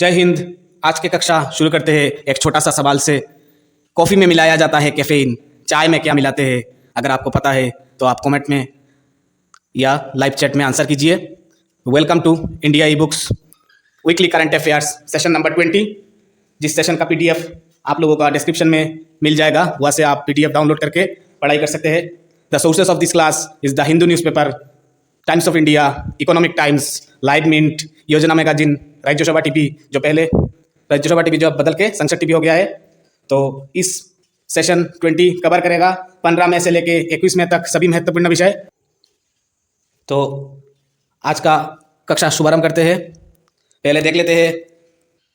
जय हिंद। आज की कक्षा शुरू करते हैं एक छोटा सा सवाल से। कॉफ़ी में मिलाया जाता है कैफीन, चाय में क्या मिलाते हैं? अगर आपको पता है तो आप कमेंट में या लाइव चैट में आंसर कीजिए। Welcome to India e books weekly current affairs session number 20, जिस सेशन का PDF आप लोगों का डिस्क्रिप्शन में मिल जाएगा। वहाँ से आप PDF डाउनलोड करके पढ़ाई कर सकते हैं। The sources of this class is the Hindu newspaper, Times of India, Economic Times, Live Mint, Yojana magazine, Rajya Sabha TV, जो पहले राज्य सभा टीवी जो अब बदल के संसद टीवी हो गया है। तो इस सेशन 20 कवर करेगा 15 मई से लेके 21 मई तक सभी महत्वपूर्ण विषय। तो आज का कक्षा शुभारंभ करते हैं। पहले देख लेते हैं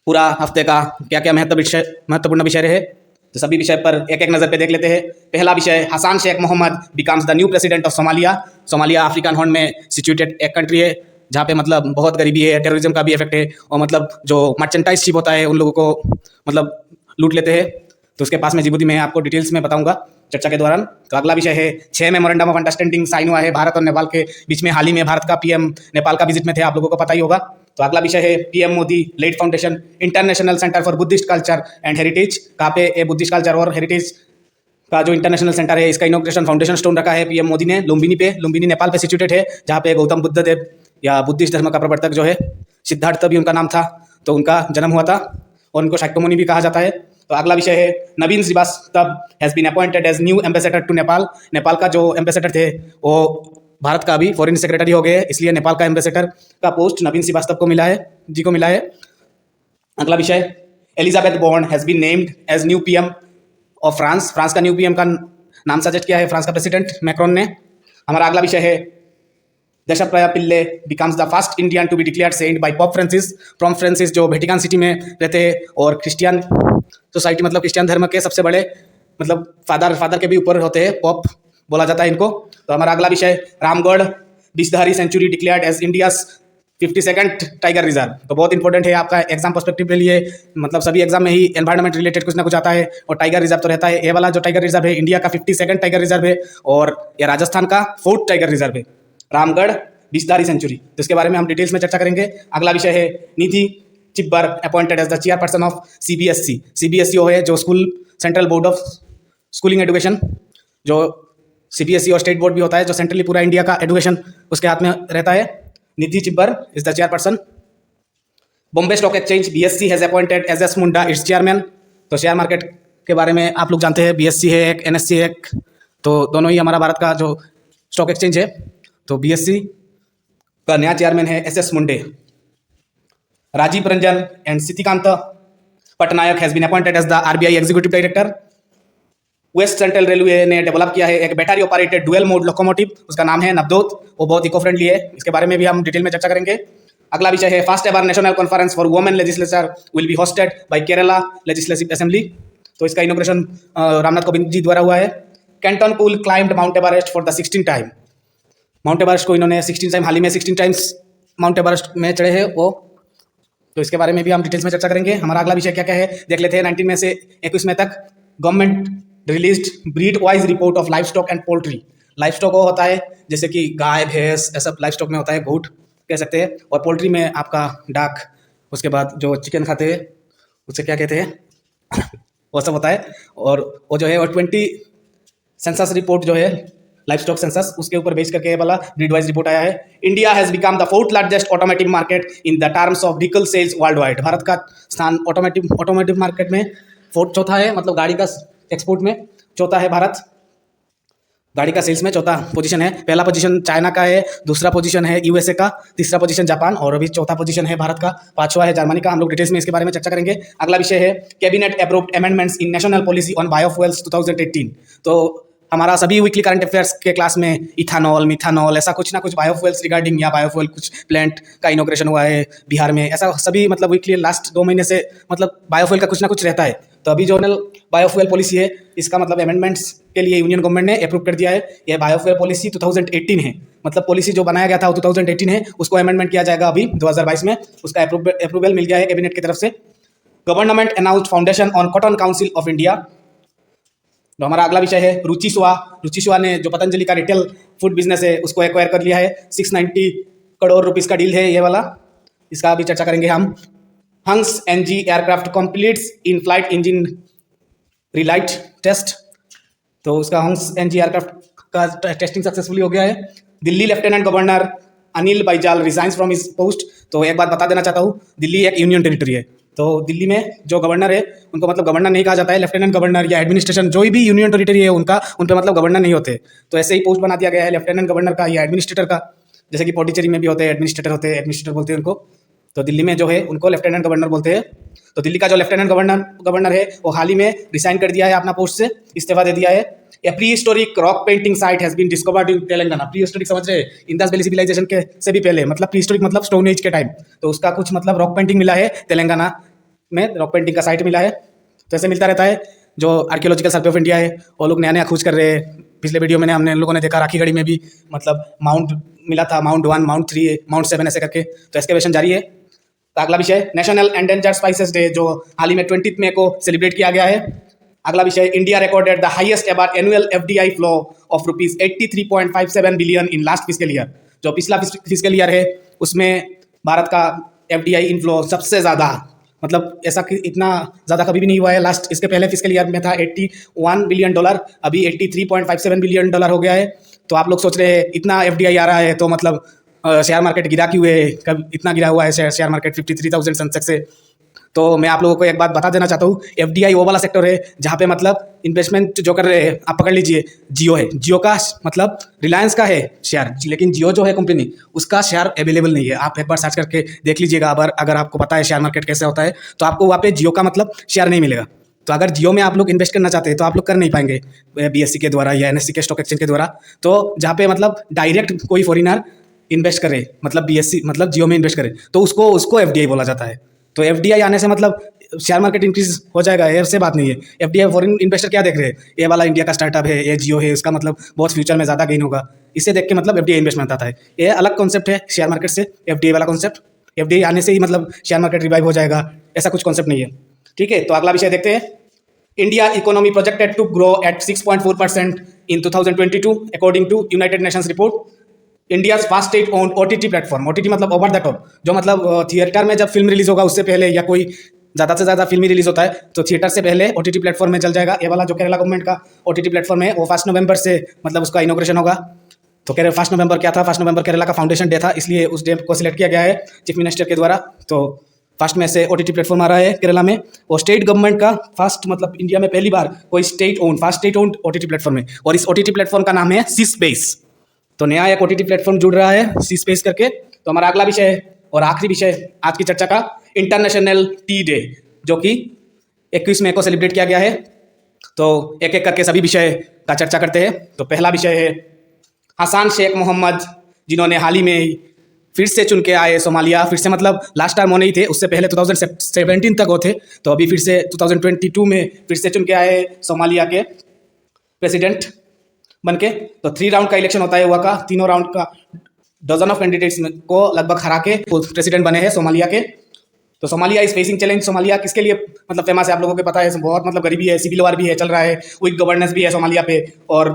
पूरा हफ्ते का क्या क्या महत्वपूर्ण विषय रहे। तो सभी विषय पर एक एक नज़र पे देख लेते हैं। पहला विषय, Hassan Sheikh Mohamud becomes the new president of Somalia. Somalia African horn में सिचुएटेड एक कंट्री है जहाँ पे मतलब बहुत गरीबी है, टेररिज्म का भी इफेक्ट है, और मतलब जो मर्चेंटाइज शिप होता है उन लोगों को मतलब लूट लेते हैं। तो उसके पास में जिबूती में आपको डिटेल्स में बताऊंगा चर्चा के दौरान। तो अगला विषय है 6 मेमोरेंडम ऑफ अंडरस्टैंडिंग साइन हुआ है भारत और नेपाल के बीच में। हाल ही में भारत का PM नेपाल का विजिट में थे, आप लोगों को पता ही होगा। तो अगला विषय है PM Modi led foundation international centre for Buddhist culture and heritage. कहाँ पे ये बुद्धिस्ट कल्चर और हेरिटेज का जो इंटरनेशनल सेंटर है, इसका इनॉग्रेशन फाउंडेशन स्टोन रखा है PM मोदी ने लुम्बिनी नेपाल पे सिचुएटेड है, जहाँ पे गौतम बुद्ध देव या बुद्धिस्ट धर्म का प्रवर्तक जो है सिद्धार्थ भी उनका नाम था, तो उनका जन्म हुआ था और उनको शाक्यमुनि भी कहा जाता है। तो अगला विषय है Naveen Srivastava has been appointed as new ambassador to Nepal. Nepal का जो एम्बेसडर थे वो भारत का भी फॉरेन सेक्रेटरी हो गए, इसलिए नेपाल का एम्बेसडर का पोस्ट नवीन श्रीवास्तव को मिला है। अगला विषय, Elizabeth Borne has been named as new PM of France. France का न्यू PM का नाम सजेस्ट किया है फ्रांस का प्रेसिडेंट मैक्रोन ने। हमारा अगला विषय है Deshpriya Pillai becomes the first Indian to be declared saint by pope Francis. Pope Francis जो वेटिकन सिटी में रहते हैं और क्रिश्चियन सोसाइटी मतलब क्रिश्चियन धर्म के सबसे बड़े मतलब फादर के भी ऊपर होते हैं, पॉप बोला जाता है इनको। तो हमारा अगला विषय, Ramgarh Vishdhari sanctuary declared as India's 52nd tiger reserve. तो बहुत इंपॉर्टेंट है आपका एग्जाम पर्सपेक्टिव के लिए, मतलब सभी एग्जाम में ही एनवायरनमेंट रिलेटेड कुछ ना कुछ आता है, और टाइगर रिजर्व तो रहता है। ये वाला जो टाइगर रिजर्व है इंडिया का 52nd टाइगर रिजर्व है, और ये राजस्थान का 4th टाइगर रिजर्व है, रामगढ़ विषधारी सेंचुरी। तो इसके बारे में हम डिटेल्स में चर्चा करेंगे। अगला विषय है Nidhi Chibber appointed as the chairperson of CBSE। CBSE वो है जो central board of schooling education, जो CBSE और स्टेट बोर्ड भी होता है, जो सेंट्रली पूरा इंडिया का एजुकेशन उसके हाथ में रहता है। Nidhi Chibber is the chairperson. Bombay stock exchange BSE has appointed SS Munda its chairman. तो शेयर मार्केट के बारे में आप लोग जानते हैं, BSE है एक, NSE है एक, तो दोनों ही हमारा भारत का जो स्टॉक एक्सचेंज है। तो BSE का नया चेयरमैन है SS Munde. Rajiv Ranjan and Siddhikant Patnaik has been appointed as the RBI executive director. West central railway ने डेवलप किया है एक battery operated dual mode locomotive, उसका नाम है नवदोत। वो बहुत इको फ्रेंडली है, इसके बारे में भी हम डिटेल में चर्चा करेंगे। अगला विषय है first ever national conference for women legislature will be hosted by Kerala legislative assembly. तो इसका इनॉग्रेशन रामनाथ कोविंद जी द्वारा हुआ है। Canton cool climbed mount Everest for the 16th time. Mount Everest को इन्होंने 16 टाइम, हाल ही में 16 टाइम्स माउंट एवरेस्ट में चढ़े हैं वो। तो इसके बारे में भी हम डिटेल्स में चर्चा करेंगे। हमारा अगला विषय क्या क्या है देख लेते हैं। 19 मई से 21 मई तक government released breed wise report of life stock and poultry. Life stock वो होता है जैसे कि गाय भैंस, ऐसा लाइफ स्टॉक में होता है, गोट कह सकते हैं, और पोल्ट्री में आपका डाक, उसके बाद जो चिकन खाते हैं उसे क्या कहते हैं वो सब होता है। और वो जो है और 20 सेंसस रिपोर्ट जो है लाइफ स्टॉक सेंसस, उसके ऊपर बेस करके ये वाला ब्रीड वाइज रिपोर्ट आया है। India has become the 4th largest automotive market in the terms of vehicle sales worldwide. Bharat का स्थान ऑटोमोटिव मार्केट में चौथा है, मतलब गाड़ी का एक्सपोर्ट में चौथा है भारत, गाड़ी का सेल्स में चौथा पोजीशन है। पहला पोजीशन चाइना का है, दूसरा पोजीशन है USA का, तीसरा पोजीशन जापान, और अभी चौथा पोजीशन है भारत का, पांचवा है जर्मनी का। हम लोग डिटेल्स में इसके बारे में चर्चा करेंगे। अगला विषय है cabinet approved amendments in national policy on biofuels 2018। तो हमारा सभी वीकली करंट अफेयर्स के क्लास में इथानॉल, मिथानॉल, ऐसा कुछ ना कुछ बायोफ्यूल्स रिगार्डिंग, या बायोफ्यूल कुछ प्लांट का इनॉग्रेशन हुआ है बिहार में, ऐसा सभी मतलब वीकली लास्ट 2 महीने से मतलब बायोफ्यूल का कुछ ना कुछ रहता है। तो अभी जो बायोफ्यूल पॉलिसी है इसका मतलब अमेंडमेंट्स के लिए यूनियन गवर्नमेंट ने अप्रूव कर दिया है। यह बायोफ्यूल पॉलिसी 2018 है, मतलब पॉलिसी जो बनाया गया था वो 2018 है, उसको अमेंडमेंट किया जाएगा अभी 2022 में, उसका अप्रूवल मिल गया है कैबिनेट की तरफ से। Government announced foundation on cotton council of India. तो हमारा अगला विषय है रुचि सुआ ने जो पतंजलि का रिटेल फूड बिजनेस है उसको एक्वायर कर लिया है। 690 करोड़ रुपीस का डील है ये वाला, इसका भी चर्चा करेंगे हम। Hansa NG aircraft completes in flight engine relight test. तो उसका हंस NG एयरक्राफ्ट का टेस्टिंग सक्सेसफुली हो गया है। Delhi lieutenant governor Anil Baijal resigns from his post. तो एक बात बता देना चाहता हूँ, दिल्ली एक यूनियन टेरिटरी है, तो दिल्ली में जो गवर्नर है उनको मतलब गवर्नर नहीं कहा जाता है, लेफ्टिनेंट गवर्नर या एडमिनिस्ट्रेशन जो भी यूनियन टेरिटरी है उनका उन पे मतलब गवर्नर नहीं होते। तो ऐसे ही पोस्ट बना दिया गया है लेफ्टिनेंट गवर्नर का या एडमिनिस्ट्रेटर का, जैसे कि पौंडीचेरी में भी होते हैं एडमिनिस्ट्रेटर बोलते हैं उनको। तो दिल्ली में जो है उनको लेफ्टिनेंट गवर्नर बोलते हैं। तो दिल्ली का जो लेफ्टिनेंट गवर्नर है वो हाल ही में रिसाइन कर दिया है अपना पोस्ट से, इस्तीफा दे दिया है। A pre historic rock painting site has been discovered in Telangana. Prehistoric समझ रहे हैं, इंडस वैली सिविलाइजेशन के से भी पहले, मतलब प्री हिस्टोरिक मतलब स्टोन एज के टाइम। तो उसका कुछ मतलब रॉक पेंटिंग मिला है तेलंगाना में, रॉक पेंटिंग का साइट मिला है। तो ऐसे मिलता रहता है। जो आर्कियोलॉजिकल सर्वे ऑफ इंडिया है वो लोग नया नया खोज कर रहे हैं। पिछले वीडियो में हमने लोगों ने देखा राखीगढ़ी में भी मतलब माउंट मिला था, माउंट 1, माउंट 3, माउंट 7 ऐसे करके। तो एक्सकैवेशन जारी है। तो अगला विषय नेशनल एंडेंजर्ड स्पाइसेस डे जो हाल ही में 20 मई को सेलिब्रेट किया गया है। अगला विषय India recorded the highest ever annual FDI flow of ₹83.57 billion in last fiscal year. जो पिछला फिस्कल ईयर है उसमें भारत का FDI इनफ्लो सबसे ज़्यादा, मतलब ऐसा कि इतना ज़्यादा कभी भी नहीं हुआ है। लास्ट इसके पहले फिस्कल ईयर में था $81 बिलियन, अभी $83.57 बिलियन हो गया है। तो आप लोग सोच रहे हैं इतना FDI आ रहा है तो मतलब शेयर मार्केट गिरा क्यों है, कब इतना गिरा हुआ है शेयर मार्केट 53,000 सेंसेक्स से। तो मैं आप लोगों को एक बात बता देना चाहता हूँ, FDI वो वाला सेक्टर है जहाँ पे मतलब इन्वेस्टमेंट जो कर रहे हैं, आप पकड़ लीजिए जियो है, जियो का मतलब रिलायंस का है शेयर, लेकिन जियो जो है कंपनी उसका शेयर अवेलेबल नहीं है। आप एक बार सर्च करके देख लीजिएगा, अगर आपको पता है शेयर मार्केट कैसे होता है तो आपको वहाँ पे जियो का मतलब शेयर नहीं मिलेगा। तो अगर जियो में आप लोग इन्वेस्ट करना चाहते हैं तो आप लोग कर नहीं पाएंगे BSE के द्वारा या NSE के स्टॉक एक्सचेंज के द्वारा। तो जहाँ पे मतलब डायरेक्ट कोई फॉरिनर इन्वेस्ट करे, मतलब BSE मतलब जियो में इन्वेस्ट करे, तो उसको FDI बोला जाता है। तो FDI आने से मतलब शेयर मार्केट इंक्रीज हो जाएगा, ऐसे बात नहीं है। FDI फॉरेन इन्वेस्टर क्या देख रहे हैं, ये वाला इंडिया का स्टार्टअप है, ये जियो है, इसका मतलब बहुत फ्यूचर में ज़्यादा गेन होगा, इसे देख के मतलब FDI इन्वेस्टमेंट आता है। ये अलग कॉन्सेप्ट है शेयर मार्केट से, FDI वाला कॉन्सेप्ट। FDI आने से ही मतलब शेयर मार्केट रिवाइव हो जाएगा, ऐसा कुछ कॉन्सेप्ट नहीं है। ठीक है, तो अगला विषय देखते हैं। India economy projected to grow at 6.4% in 2022 according to United Nations report. India first state own OTT platform, OTT मतलब ओवर द टॉप, जो मतलब थिएटर में जब फिल्म रिलीज होगा उससे पहले या कोई ज़्यादा से ज़्यादा फिल्म ही रिलीज होता है तो थिएटर से पहले OTT प्लेटफॉर्म में चल जाएगा। ये वाला जो केरला गवर्नमेंट का OTT प्लेटफॉर्म है वो 1 नवंबर से मतलब उसका इनोग्रेशन होगा। तो 1 नवंबर क्या था, 1 नवंबर केरला का फाउंडेशन डे था, इसलिए उस डे को सिलेक्ट किया गया है चीफ मिनिस्टर के द्वारा। तो फर्स्ट में से OTT प्लेटफॉर्म आ रहा है केरला में। वो स्टेट गवर्नमेंट का फर्स्ट मतलब इंडिया में पहली बार कोई first state owned OTT platform है, और इस OTT प्लेटफॉर्म का नाम है सी स्पेस। तो नया एक OTT प्लेटफॉर्म जुड़ रहा है सी स्पेस करके। तो हमारा अगला विषय और आखिरी विषय आज की चर्चा का इंटरनेशनल टी डे, जो कि 21 मई को सेलिब्रेट किया गया है। तो एक एक करके सभी विषय का चर्चा करते हैं। तो पहला विषय है हसन शेख मोहम्मद, जिन्होंने हाल ही में फिर से चुन के आए सोमालिया। फिर से मतलब लास्ट टाइम वो नहीं थे, उससे पहले 2017 तक वो थे, तो अभी फिर से 2022 में फिर से चुन के आए सोमालिया के प्रेसिडेंट बन के। तो 3 राउंड का इलेक्शन होता है हुआ का, तीनों राउंड का डजन ऑफ कैंडिडेट्स को लगभग हरा के प्रेसिडेंट बने हैं सोमालिया के। तो Somalia is facing challenge. Somalia किसके लिए मतलब फेमस है, आप लोगों को पता है, बहुत मतलब गरीबी है, सिविल वार भी है चल रहा है, वीक गवर्नेंस भी है सोमालिया पे। और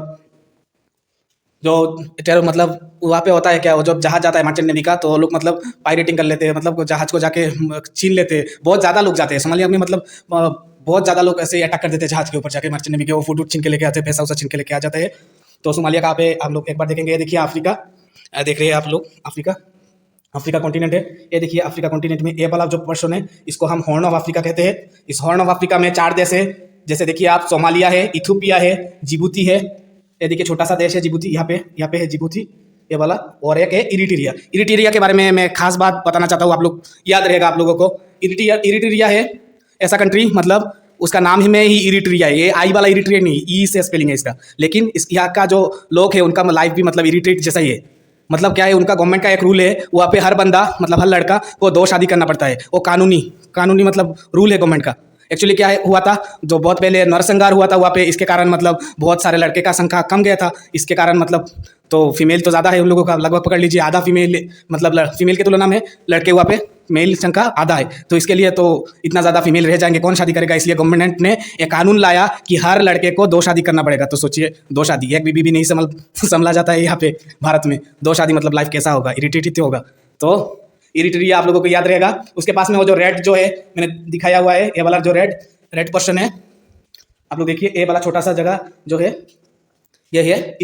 जो टेरर मतलब वहाँ पे होता है क्या, वो जब जहाज जाता है मर्चेंट नेवी का तो लोग मतलब पायरेटिंग कर लेते हैं, मतलब जहाज को जाके छीन लेते हैं। बहुत ज़्यादा लोग जाते हैं सोमालिया में, मतलब बहुत ज़्यादा लोग ऐसे अटैक कर देते हैं जहाज के ऊपर जाके मर्चेंट नेवी के, वो फूड छीन के लेके आते हैं, पैसा उसा छीन के लेके आ जाते हैं। तो सोमालिया कहाँ पे आप लोग एक बार देखेंगे, ये देखिए अफ्रीका, देख रहे हैं आप लोग अफ्रीका कॉन्टिनेंट है। ये देखिए अफ्रीका कॉन्टिनेंट में ये वाला जो पोर्शन है इसको हम हॉर्न ऑफ अफ्रीका कहते हैं। इस हॉर्न ऑफ अफ्रीका में 4 देश है, जैसे देखिए आप सोमालिया है, इथियोपिया है, जिबूती है। ये देखिए छोटा सा देश है जिबूती, यहाँ पे है जिबूती ये वाला, और एक है इरिट्रिया। इरिट्रिया के बारे में मैं खास बात बताना चाहता हूँ, आप लोग याद रहेगा आप लोगों को। इरिट्रिया है ऐसा कंट्री, मतलब उसका नाम ही में ही इरिट्रिया है, ये आई वाला इरिट्रिया नहीं, ई से स्पेलिंग है इसका। लेकिन इस यहाँ का जो लोग है उनका लाइफ भी मतलब इरिट्रेट जैसा ही है। मतलब क्या है, उनका गवर्नमेंट का एक रूल है, वहाँ पे हर बंदा मतलब हर लड़का को 2 शादी करना पड़ता है। वो कानूनी मतलब रूल है गवर्नमेंट का। एक्चुअली क्या हुआ था, जो बहुत पहले नरसंहार हुआ था वहाँ पे, इसके कारण मतलब बहुत सारे लड़के का संख्या कम गया था। इसके कारण मतलब तो फीमेल तो ज़्यादा है उन लोगों का, लगभग पकड़ लीजिए आधा फीमेल, मतलब फीमेल की तुलना में लड़के वहाँ पे मेल संख्या आधा है। तो इसके लिए तो इतना ज़्यादा फीमेल रह जाएंगे, कौन शादी करेगा, इसलिए गवर्नमेंट ने एक कानून लाया कि हर लड़के को 2 शादी करना पड़ेगा। तो सोचिए 2 शादी, एक बीबी भी नहीं संभला जाता है यहाँ पे भारत में। 2 शादी मतलब लाइफ कैसा होगा, इरिटेटिव होगा। तो इरिट्रिया आप लोगों को याद रहेगा। उसके पास में वो जो रेड जो है मैंने दिखाया हुआ है, ये वाला जो रेड रेड पोर्शन है, आप लोग देखिए, ये वाला छोटा सा जगह जो है ये है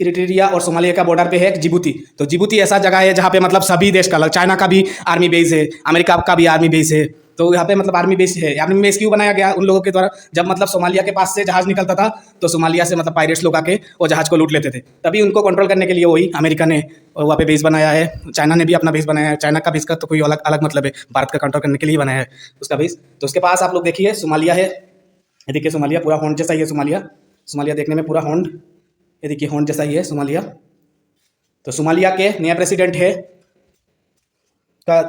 इरिट्रिया और सोमालिया का बॉर्डर पे है जिबूती। तो जिबूती ऐसा जगह है जहाँ पे मतलब सभी देश का, चाइना का भी आर्मी बेस है, अमेरिका का भी आर्मी बेस है। तो यहाँ पे मतलब आर्मी बेस है। आर्मी बेस क्यों बनाया गया? उन लोगों के द्वारा जब मतलब सोमालिया के पास से जहाज निकलता था तो सोमालिया से मतलब पायरेट्स लोग आके वो जहाज को लूट लेते थे, तभी उनको कंट्रोल करने के लिए वही अमेरिका ने वहाँ पे बेस बनाया है। चाइना ने भी अपना बेस बनाया है। चाइना का बेस का तो कोई अलग अलग मतलब है, भारत का कंट्रोल करने के लिए बनाया है उसका बेस। तो उसके पास आप लोग देखिए सोमालिया है, ये देखिए सोमालिया पूरा हॉर्न जैसा ही है। सोमालिया सोमालिया देखने में पूरा हॉर्न, ये देखिए हॉर्न जैसा ही है सोमालिया। तो सोमालिया के नया प्रेसिडेंट है का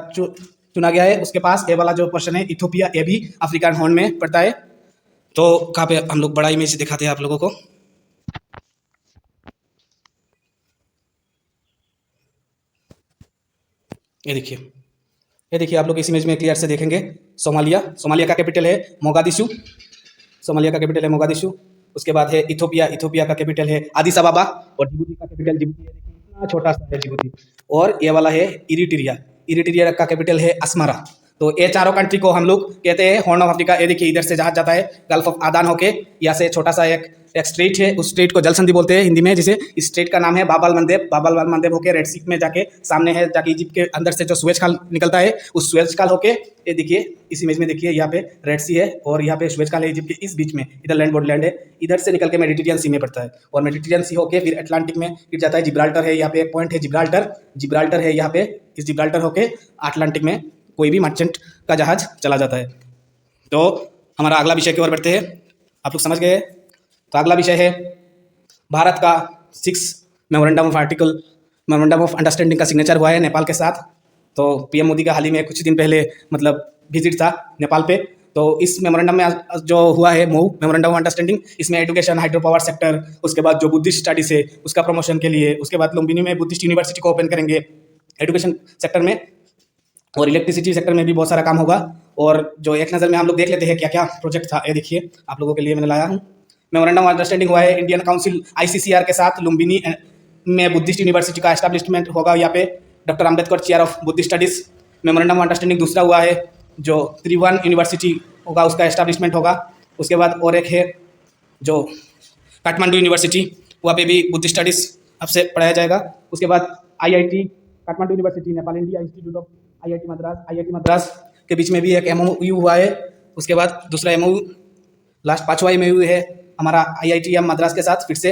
चुना गया है। उसके पास ये वाला जो पर्सन है इथोपिया, ये भी अफ्रीकन हॉर्न में पड़ता है। तो कहाँ पे हम लोग बड़ा इमेज दिखाते हैं आप लोगों को। ये देखिए आप लोग इस इमेज में क्लियर से देखेंगे सोमालिया। सोमालिया का कैपिटल है मोगादिशु। सोमालिया का कैपिटल है मोगादिशु। उसके बाद है इथोपिया। इथोपिया का कैपिटल है आदिस अबाबा। और जिबूती का कैपिटल जिबूती है, देखिए इतना छोटा सा है जिबूती। और ये वाला है इरिट्रिया। इरिट्रिया का कैपिटल है अस्मारा। तो ये चारों कंट्री को हम लोग कहते हैं हॉर्न ऑफ अफ्रीका। ये देखिए इधर से जहाज जाता है गल्फ ऑफ आदान होके, यहाँ से छोटा सा एक स्ट्रेट है, उस स्ट्रेट को जलसंधि बोलते हैं हिंदी में, जिसे इस स्ट्रेट का नाम है बाब अल मंदेब। बाब अल मंदेब होके रेड सी में जाके सामने है, जाके इजिप्ट के अंदर से जो सुएज खाल निकलता है, उस सुएज खाल होके ये देखिए इस इमेज में देखिए यहाँ पे रेड सी है और यहाँ पे सुएज खाल है इजिप्ट के इस बीच में। इधर लैंड बॉर्डरलैंड है, इधर से निकल के मेडिटेरियन सी में पड़ता है और मेडिटेरियन सी होके फिर अटलांटिक में गिर जाता है। जिब्राल्टर है यहाँ पे, एक पॉइंट है जिब्राल्टर। जिब्राल्टर है यहाँ पे, इस जिब्राल्टर होके अटलांटिक में कोई भी मर्चेंट का जहाज चला जाता है। तो हमारा अगला विषय की ओर बढ़ते हैं। आप लोग समझ गए। तो अगला विषय है भारत का 6 मेमोरेंडम ऑफ अंडरस्टैंडिंग का सिग्नेचर हुआ है नेपाल के साथ। तो पीएम मोदी का हाल ही में कुछ दिन पहले मतलब विजिट था नेपाल पे। तो इस मेमोरेंडम में जो हुआ है मेमोरेंडम ऑफ अंडरस्टैंडिंग, इसमें एजुकेशन, हाइड्रो पावर सेक्टर, उसके बाद जो बुद्धिस्ट स्टडीज है उसका प्रमोशन के लिए, उसके बाद लुम्बिनी में बुद्धिस्ट यूनिवर्सिटी को ओपन करेंगे एजुकेशन सेक्टर में, और इलेक्ट्रिसिटी सेक्टर में भी बहुत सारा काम होगा। और जो एक नज़र में हम लोग देख लेते हैं क्या क्या प्रोजेक्ट था, ये देखिए आप लोगों के लिए मैंने लाया हूँ। मेमोरेंडम ऑफ अंडरस्टैंडिंग हुआ है इंडियन काउंसिल ICCR के साथ। लुम्बिनी में बुद्धिस्ट यूनिवर्सिटी का एस्टैब्लिशमेंट होगा, यहाँ पे doctor Ambedkar chair of Buddhist studies. Memorandum of understanding दूसरा हुआ है जो त्रिभुवन यूनिवर्सिटी होगा, उसका एस्टैब्लिशमेंट होगा। उसके बाद और एक है जो काठमांडू यूनिवर्सिटी, वहाँ पे भी बुद्धिस्ट स्टडीज़ अब से पढ़ाया जाएगा। उसके बाद IIT Kathmandu university, Nepal India institute of IIT Madras के बीच में भी एक MOU हुआ है। उसके बाद दूसरा MOU, लास्ट 5वां MOU है हमारा IITM मद्रास के साथ फिर से।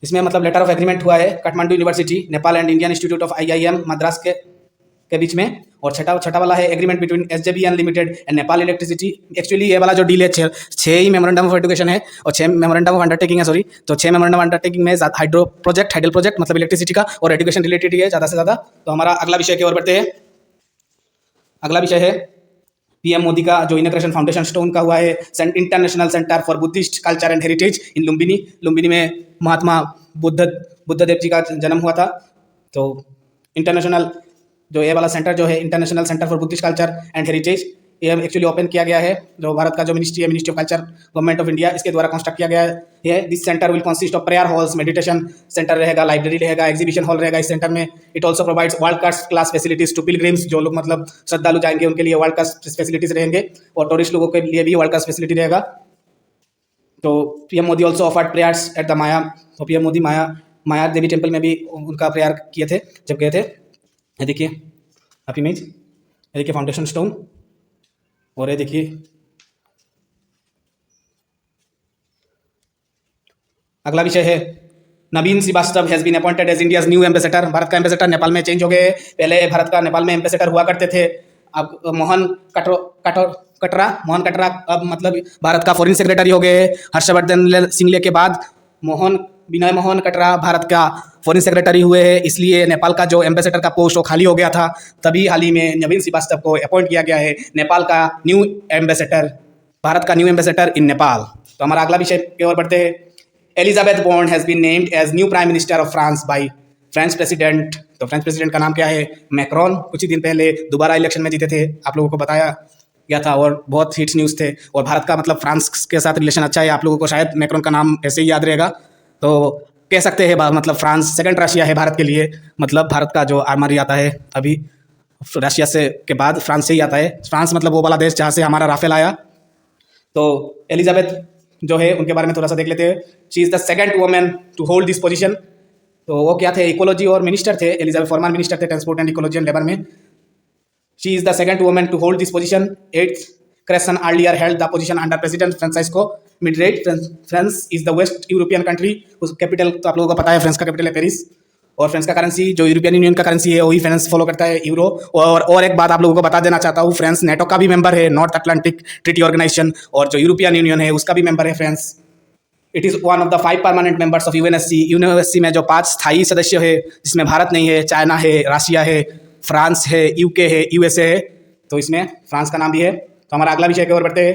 इसमें मतलब लेटर ऑफ एग्रीमेंट हुआ है Kathmandu university, Nepal and Indian institute of IIM Madras के बीच में। और छठा वाला है agreement between SJVN limited and Nepal electricity. Actually ये वाला जो डील है 6 ही मेमोरेंडम ऑफ एजुकेशन है और 6 मेमोरेंडम ऑफ अंडरटेकिंग है, सॉरी। तो 6 मेमोरेंडम ऑफ अंडरटेकिंग में हाइडल प्रोजेक्ट मतलब इलेक्ट्रिसिटी का और एजुकेशन रिलेटेड ही है ज़्यादा से ज़्यादा। तो हमारा अगला विषय की ओर बढ़ते हैं। अगला विषय है पीएम मोदी का जो इनॉग्रेशन फाउंडेशन स्टोन का हुआ है international centre for Buddhist culture and heritage इन लुम्बिनी। लुम्बिनी में महात्मा बुद्धदेव जी का जन्म हुआ था। तो इंटरनेशनल जो ये वाला सेंटर जो है international centre for Buddhist culture and heritage, ये एक्चुअली ओपन किया गया है, जो भारत का जो मिनिस्ट्री है, ministry of culture, government of India, इसके द्वारा कंस्ट्रक्ट किया गया है। This centre will consist of prayer halls, meditation centre रहेगा, लाइब्रेरी रहेगा, एग्जीबिशन हॉल रहेगा इस सेंटर में। It also provides world class facilities to pilgrims, जो लोग मतलब श्रद्धालु जाएंगे उनके लिए वर्ल्ड क्लास फैसिलिटीज रहेंगे, और टूरिस्ट लोगों के लिए भी वर्ल्ड क्लास फैसिलिटी रहेगा। तो PM Modi also offered prayers at the Maya. तो पीएम मोदी माया देवी टेम्पल में भी उनका प्रेयर किए थे जब गए थे। ये देखिए आप इमेज, ये देखिए फाउंडेशन स्टोन, और ये देखिए अगला विषय है Naveen Srivastava has been appointed as India's new ambassador. Bharat का एम्बेसडर नेपाल में चेंज हो गए। पहले भारत का नेपाल में एम्बेसडर हुआ करते थे, अब मोहन कटरा अब मतलब भारत का फॉरेन सेक्रेटरी हो गए। हर्षवर्धन सिंगले के बाद विनय मोहन कटरा भारत का फॉरेन सेक्रेटरी हुए हैं, इसलिए नेपाल का जो एम्बेसडर का पोस्ट वो खाली हो गया था। तभी हाल ही में नवीन श्रीवास्तव को अपॉइंट किया गया है नेपाल का न्यू एम्बेसडर, भारत का न्यू एम्बेसडर इन नेपाल। तो हमारा अगला विषय की ओर बढ़ते हैं। Elizabeth Borne has been named as new prime minister of France by French president. तो फ्रेंच प्रेसिडेंट का नाम क्या है? मैक्रोन। कुछ ही दिन पहले दोबारा इलेक्शन में जीते थे, आप लोगों को बताया गया था और बहुत हिट्स न्यूज़ थे। और भारत का मतलब फ्रांस के साथ रिलेशन अच्छा है, आप लोगों को शायद मैक्रोन का नाम ऐसे ही याद रहेगा। तो कह सकते हैं मतलब फ्रांस सेकंड रशिया है भारत के लिए, मतलब भारत का जो आर्मरी आता है अभी रशिया से के बाद फ्रांस से ही आता है। फ्रांस मतलब वो वाला देश जहाँ से हमारा राफेल आया। तो एलिजाबेथ जो है उनके बारे में थोड़ा सा देख लेते हैं। She is the second women to hold this position. तो वो क्या थे, इकोलॉजी और मिनिस्टर थे। एलिजाबेथ फॉर्मर मिनिस्टर थे transport and ecology and labour में। She is the second women to hold this position. 8th Cresson earlier held the position under president Francisco Mitterrand. France is the west European country. उस capital तो आप लोगों को पता है, France का capital है पेरिस। और फ्रांस का करेंसी जो यूरोपियन यूनियन का करेंसी है वही फ्रांस फॉलो करता है, यूरो। और एक बात आप लोगों को बता देना चाहता हूँ, फ्रांस नेटो का भी मेंबर है, नॉर्थ अटलांटिक ट्रीटी ऑर्गेनाइजेशन। और जो यूरोपियन यूनियन है उसका भी मेंबर है France. It is one of the 5 permanent members of UNSC. UNSC में जो 5 स्थायी सदस्य है, जिसमें भारत नहीं है, चाइना है, रशिया है, फ्रांस है, यूके है, यूएसए है। तो इसमें फ्रांस का नाम भी है। तो हमारा अगला विषय की ओर बढ़ते हैं।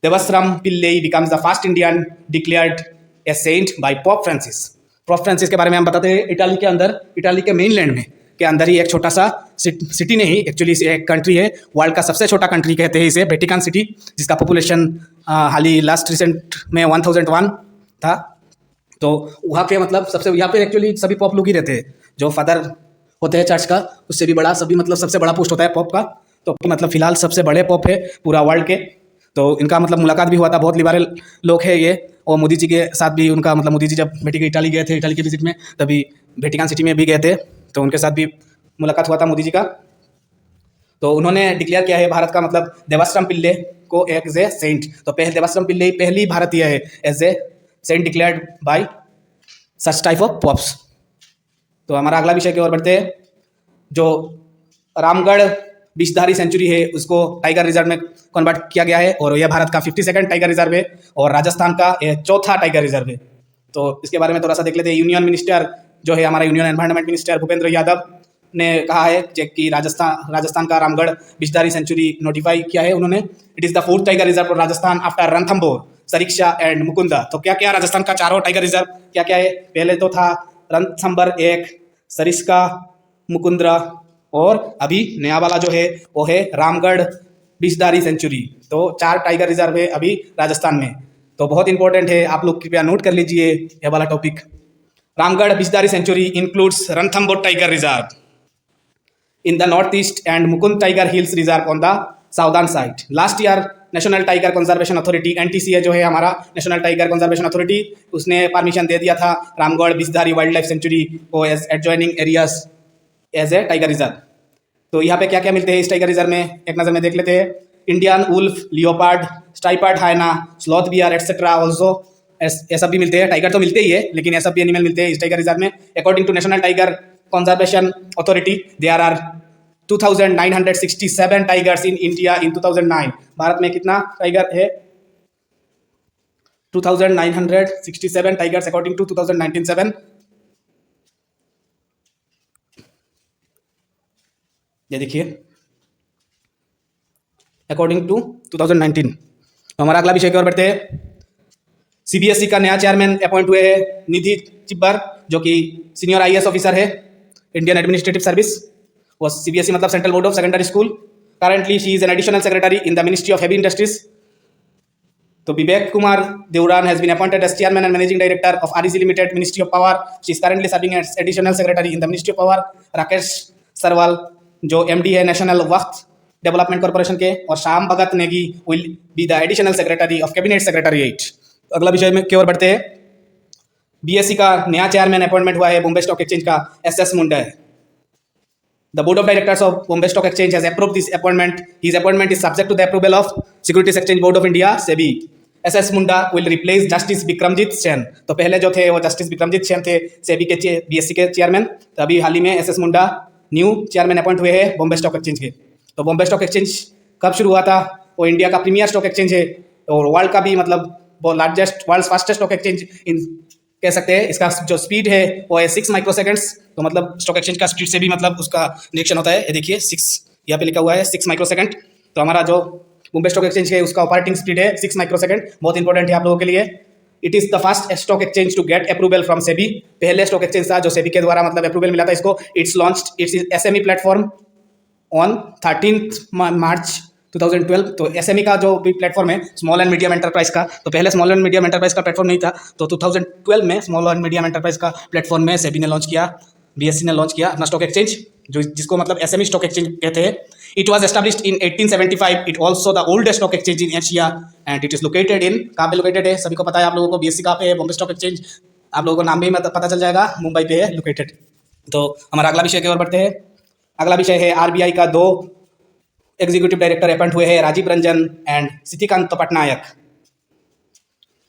Devasahayam Pillai becomes the first Indian declared a saint by pope Francis. Pope Francis के बारे में हम बताते हैं। इटाली के अंदर, इटाली के मेनलैंड में के अंदर ही एक छोटा सा सिटी नहीं, एक्चुअली एक कंट्री है। वर्ल्ड का सबसे छोटा कंट्री कहते हैं इसे, वेटिकन सिटी, जिसका पॉपुलेशन हाल ही लास्ट रिसेंट में 1001 था। तो वहाँ के मतलब सबसे, यहाँ पे एक्चुअली सभी पॉप लोग ही रहते हैं। जो फादर होते हैं चर्च का, उससे भी बड़ा सभी मतलब सबसे बड़ा पोस्ट होता है पॉप का। तो मतलब फिलहाल सबसे बड़े पॉप है पूरा वर्ल्ड के। तो इनका मतलब मुलाकात भी हुआ था, बहुत लिबरल लोग हैं ये। और मोदी जी के साथ भी उनका मतलब, मोदी जी जब वेटिकन इटाली गए थे, इटाली के विजिट में, तभी वेटिकन सिटी में भी गए थे। तो उनके साथ भी मुलाकात हुआ था मोदी जी का। तो उन्होंने डिक्लेयर किया है भारत का मतलब देवस्रम पिल्ले को एज ए सेंट। तो पहले देवस्रम पिल्ले पहली भारतीय है as a saint declared by such type of pops. तो हमारा अगला विषय की ओर बढ़ते हैं। जो रामगढ़ विषधारी सेंचुरी है उसको टाइगर रिजर्व में कन्वर्ट किया गया है, और यह भारत का 52nd टाइगर रिजर्व है, और राजस्थान का यह 4था टाइगर रिजर्व है। तो इसके बारे में थोड़ा सा देख लेते हैं। यूनियन मिनिस्टर जो है हमारा, union environment minister Bhupendra Yadav ने कहा है कि राजस्थान का रामगढ़ विषधारी सेंचुरी नोटिफाई किया है उन्होंने। It is the 4th tiger reserve for Rajasthan after Ranthambore, Sariska and Mukunda. तो क्या क्या राजस्थान का 4 टाइगर रिजर्व क्या क्या है? पहले तो था रणथंभौर 1, सरिस्का, मुकुंद्रा, और अभी नया वाला जो है वो है रामगढ़ विषधारी सेंचुरी। तो 4 टाइगर रिजर्व है अभी राजस्थान में। तो बहुत इंपॉर्टेंट है, आप लोग कृपया नोट कर लीजिए यह वाला topic. Ramgarh Vishdhari sanctuary includes Ranthambore tiger reserve in the northeast and Mukund Tiger Hills Reserve on the southern side. Last year national tiger conservation authority, NTCA जो है हमारा नेशनल टाइगर कंजर्वेशन अथॉरिटी, उसने परमिशन दे दिया था Ramgarh Vishdhari wild life sanctuary को as adjoining areas as a tiger reserve. तो यहाँ पे क्या क्या मिलते हैं इस टाइगर रिजर्व में, एक नज़र में देख लेते हैं। Indian wolf, leopard, striped hyena, sloth bear etcetera also, ये सब भी मिलते हैं। टाइगर तो मिलते ही है, लेकिन ये सब भी एनिमल मिलते हैं इस टाइगर रिजर्व में। According to national tiger conservation authority there are 2967 tigers in India in 2009। Bharat में कितना टाइगर है? 2967 टाइगर्स अकॉर्डिंग टू 2019-7। ये देखिए अकॉर्डिंग टू 2019। तो हमारा अगला विषय की ओर बढ़ते हैं। सीबीएसई का नया चेयरमैन अपॉइंट हुए हैं निधि चिब्बर, जो कि सीनियर IAS ऑफिसर है इंडियन एडमिनिस्ट्रेटिव सर्विस। वो सीबीएसई मतलब central board of secondary school. Currently she is an additional secretary in the ministry of heavy industries. तो Vivek Kumar Dewangan has been appointed as chairman and managing director of REC limited, ministry of power. She is currently serving as additional secretary in the ministry of power. Rakesh Sarwal जो MD है national वक्त development corporation के, और Shyam Bhagat Negi will be the additional secretary of cabinet secretariat. अगला विषय में की ओर बढ़ते हैं। BSE का नया चेयरमैन अपॉइंटमेंट हुआ है बॉम्बे स्टॉक एक्सचेंज का SS मुंडा है। The board of directors of Bombay Stock Exchange has approved this appointment. His appointment is subject to the approval of Securities Exchange Board of India (SEBI). SS Munda will replace Justice Bikramjit Sen। तो पहले जो थे वो justice Bikramjit Sen थे SEBI के BSE के chairman. तो अभी हाल ही में SS मुंडा न्यू चेयरमैन अपॉइंट हुए हैं बॉम्बे स्टॉक एक्सचेंज के। तो बॉम्बे स्टॉक एक्सचेंज कब शुरू हुआ था? वो इंडिया का प्रीमियर स्टॉक एक्सचेंज है, और वर्ल्ड का भी मतलब वो largest, world fastest stock exchange इन कह सकते हैं। इसका जो स्पीड है वो है 6 माइक्रोसेकंड्स। तो मतलब स्टॉक एक्सचेंज का स्पीड से भी मतलब उसका निरीक्षण होता है। ये देखिए 6 यहाँ पे लिखा हुआ है 6 माइक्रोसेकंड। तो हमारा जो बॉम्बे स्टॉक एक्सचेंज है उसका ऑपरेटिंग स्पीड है 6 माइक्रोसेकंड। बहुत इंपॉर्टेंट है आप लोगों के लिए। It is the first stock exchange to get approval from SEBI. पहले स्टॉक एक्सचेंज था जो सेबी के द्वारा मतलब अप्रूवल मिला था इसको। It's launched it's SME platform on 13 मार्च 2012। तो SME का जो भी प्लेटफॉर्म है स्मॉल एंड मीडियम एंटरप्राइज का, तो पहले स्मॉल एंड मीडियम एंटरप्राइज का प्लेटफॉर्म नहीं था। तो 2012 में स्मॉल एंड मीडियम एंटरप्राइज का प्लेटफॉर्म में सेबी ने लॉन्च किया। बीएसई ने लॉन्च किया अपना स्टॉक एक्सचेंज, जो जिसको मतलब एसएमई स्टॉक एक्सचेंज कहते हैं। It was established in 1875। It also the oldest stock exchange in Asia and it is located in, कहाँ पे लोकेटेड है सभी को पता है आप लोगों को, बीएसई कहाँ पे है, बॉम्बे स्टॉक एक्सचेंज, आप लोगों को नाम भी मतलब पता चल जाएगा, मुंबई पे है लोकेटेड। तो हमारा अगला विषय की ओर बढ़ते हैं। अगला विषय है आरबीआई का 2 एग्जीक्यूटिव डायरेक्टर अपॉइंट हुए हैं, राजीव रंजन एंड सिद्धिकांत पटनायक।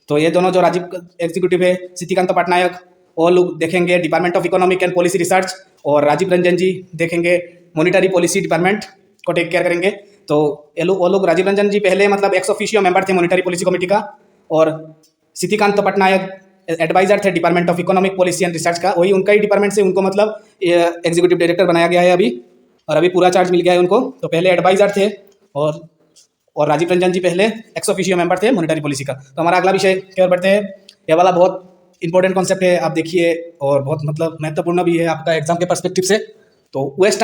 तो ये दोनों जो राजीव एग्जीक्यूटिव है, सिद्धिकांत पटनायक, वो लोग देखेंगे department of economic and policy research, और राजीव रंजन जी देखेंगे मॉनिटरी पॉलिसी डिपार्टमेंट को टेक केयर करेंगे। तो वो लोग राजीव रंजन जी पहले मतलब एक्स ऑफिशियो मेंबर थे मॉनिटरी पॉलिसी कमेटी का, और सिद्धिकांत पटनायक एडवाइजर थे department of economic policy and research का। वही उनका ही डिपार्टमेंट से उनको मतलब एग्जीक्यूटिव डायरेक्टर बनाया गया है अभी, और अभी पूरा चार्ज मिल गया है उनको। तो पहले एडवाइजर थे, और राजीव रंजन जी पहले एक्स ऑफिशियो मेंबर थे मॉनिटरी पॉलिसी का। तो हमारा अगला विषय की ओर बढ़ते हैं। ये वाला बहुत इंपॉर्टेंट कॉन्सेप्ट है, आप देखिए, और बहुत मतलब महत्वपूर्ण भी है आपका एग्जाम के पर्सपेक्टिव से। तो वेस्ट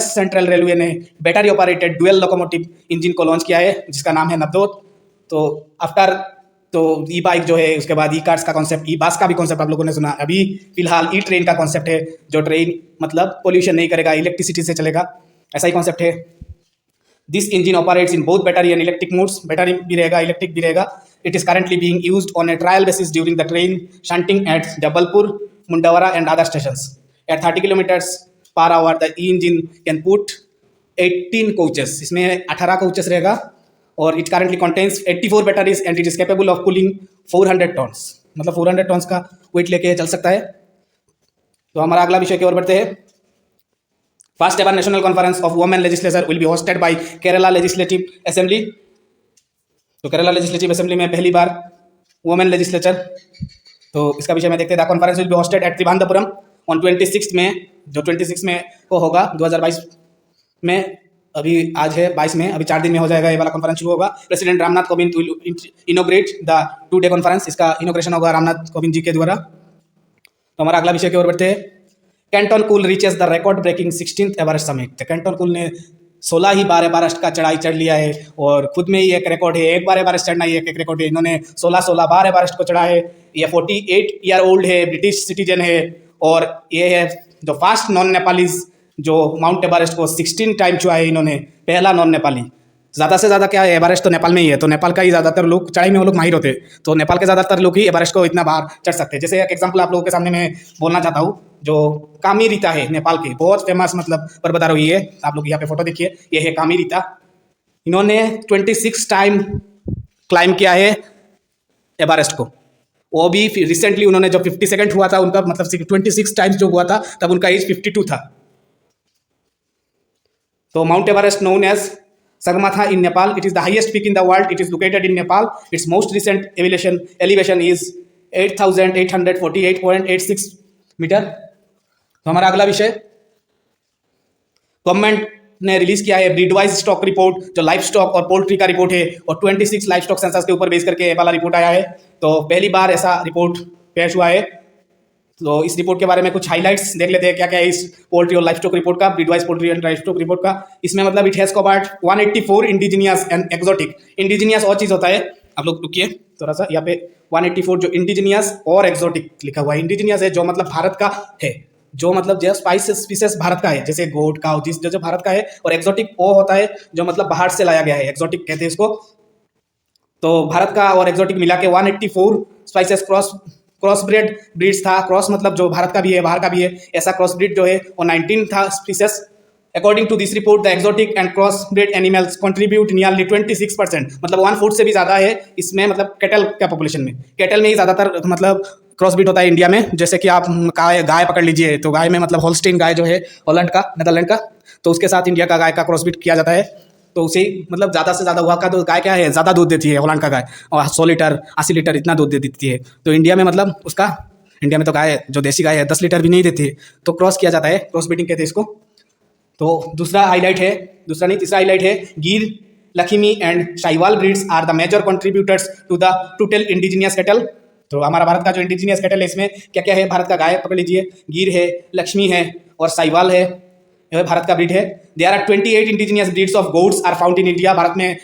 सेंट्रल रेलवे ने battery operated dual locomotive engine को लॉन्च किया है, जिसका नाम है नवदोत। तो आफ्टर तो ई बाइक जो है, उसके बाद ई कार्स का कॉन्सेप्ट, ई बस का भी कॉन्सेप्ट आप लोगों ने सुना। अभी फिलहाल ई ट्रेन का कॉन्सेप्ट है, जो ट्रेन मतलब पोल्यूशन नहीं करेगा, इलेक्ट्रिसिटी से चलेगा, ऐसा ही कॉन्सेप्ट है। This engine operates in both battery and electric modes, battery भी रहेगा, इलेक्ट्रिक भी रहेगा। It is currently being used on a trial basis during the train shunting at Jabalpur, Mundawara and other stations at 30 kilometres per hour. The E engine can put 18 coaches, इसमें 18 coaches रहेगा, और it currently contains 84 batteries and it is capable of pulling 400 turns, मतलब 400 turns का wait लेके चल सकता है। तो हमारा अगला विषय की ओर बढ़ते हैं। First ever national conference of women legislature will be hosted by Kerala legislative assembly. तो केरला लेजिस्लेटिव असेंबली में पहली बार वुमेन लेजिस्लेचर, तो इसका विषय में देखते हैं। The conference will be hosted at Thiruvananthapuram on 26 में, जो 26 में को होगा 2022 में। अभी आज है 22 में, अभी 4 दिन में हो जाएगा, ये वाला कॉन्फ्रेंस शुरू होगा। President Ramnath Kovind will इनोग्रेट the 2 day conference, इसका इनोग्रेशन होगा रामनाथ कोविंद जी के द्वारा। तो हमारा अगला विषय की ओर बढ़ते हैं। Kenton Cool reaches the record breaking 16th Everest summit. Kenton Cool ने 16 ही बार एवरेस्ट का चढ़ाई चढ़ लिया है, और खुद में ही एक रिकॉर्ड है, एक बार एवरेस्ट चढ़ना ही एक रिकॉर्ड है। इन्होंने 16 बार एवरेस्ट को चढ़ा है। ये 48 ईयर ओल्ड है, ब्रिटिश सिटीजन है, और ये है जो फर्स्ट नॉन नेपालीज जो माउंट एवरेस्ट को 16 टाइम छुआ है इन्होंने, पहला नॉन नेपाली। ज़्यादा से ज़्यादा क्या है, एवरेस्ट तो नेपाल में ही है, तो नेपाल का ही ज़्यादातर लोग चढ़ाई में वो लोग माहिर होते हैं, तो नेपाल के ज़्यादातर लोग ही एवरेस्ट को इतना बार चढ़ सकते हैं। जैसे एक एग्जांपल आप लोगों के सामने मैं बोलना चाहता हूँ, जो कामी रीता है नेपाल की, बहुत फेमस मतलब पर्वतारोही है। आप लोग यहाँ पे फोटो देखिए, ये है कामी रीता। इन्होंने 26 टाइम क्लाइम किया है एवरेस्ट को। वो भी रिसेंटली उन्होंने जब 52nd हुआ था उनका, मतलब 26 टाइम्स जो हुआ था, तब उनका एज 52 था। तो Mount Everest known as Sagarmatha in Nepal, it is the highest peak in the world. It is located in Nepal. Its most recent elevation is 8,848.86 metre. तो हमारा अगला विषय, गवर्नमेंट ने रिलीज किया है ब्रीड वाइज स्टॉक रिपोर्ट, जो livestock और poultry का रिपोर्ट है, और 26 लाइफ स्टॉक सेंसस के ऊपर बेस करके वाला रिपोर्ट आया है। तो पहली बार ऐसा रिपोर्ट पेश हुआ है। तो इस रिपोर्ट के बारे में कुछ हाइलाइट्स देख लेते हैं, क्या क्या है इस पोल्ट्री और लाइफ स्टॉक रिपोर्ट का, breed wise poultry and life stock report का। इसमें मतलब it has covered 184 indigenous and exotic. Indigenous और चीज़ होता है, आप लोग रुकिए थोड़ा सा, यहाँ पे 184 जो इंडिजिनियस और एक्सोटिक लिखा हुआ है। इंडिजिनियस है जो मतलब भारत का है, जो मतलब जो स्पीसेस भारत का है, जैसे गोट काउ जो भारत का है, और एक्सोटिक वो होता है जो मतलब बाहर से लाया गया है, एक्सोटिक कहते हैं इसको। तो भारत का और एक्सोटिक मिला के 184 स्पाइसेस क्रॉस ब्रीड्स था। क्रॉस मतलब जो भारत का भी है, बाहर का भी है, ऐसा क्रॉस ब्रीड जो है वो 19 था species. According to this report, the exotic and cross breed animals contribute nearly 26%, मतलब 1/4 से भी ज़्यादा है इसमें, मतलब कैटल का पॉपुलेशन में। कैटल में ही ज़्यादातर मतलब क्रॉस ब्रीड होता है इंडिया में। जैसे कि आप गाय पकड़ लीजिए, तो गाय में मतलब होल्स्टीन गाय जो है हॉलैंड का, नेदरलैंड का, तो उसके साथ इंडिया का गाय का क्रॉस ब्रीड किया जाता है। तो उसे मतलब ज़्यादा से ज़्यादा हुआ का, तो गाय क्या है, ज़्यादा दूध देती है हॉलैंड का गाय, और 100 लीटर 80 लीटर इतना दूध दे देती है। तो इंडिया में मतलब उसका, इंडिया में तो गाय जो देसी गाय है 10 लीटर भी नहीं देती है, तो क्रॉस किया जाता है, क्रॉस ब्रीडिंग कहते हैं इसको। तो तीसरा हाईलाइट है Gir, Lakhimi and Sahiwal breeds are the major contributors to the total indigenous cattle. तो हमारा भारत का जो इंडिजिनियस कैटल है, इसमें क्या क्या है, भारत का गाय पकड़ लीजिए, गिर है, लक्ष्मी है, और शाहीवाल है, यह भारत का ब्रीड है। There are 28 indigenous breeds of goats are found in India. Bharat में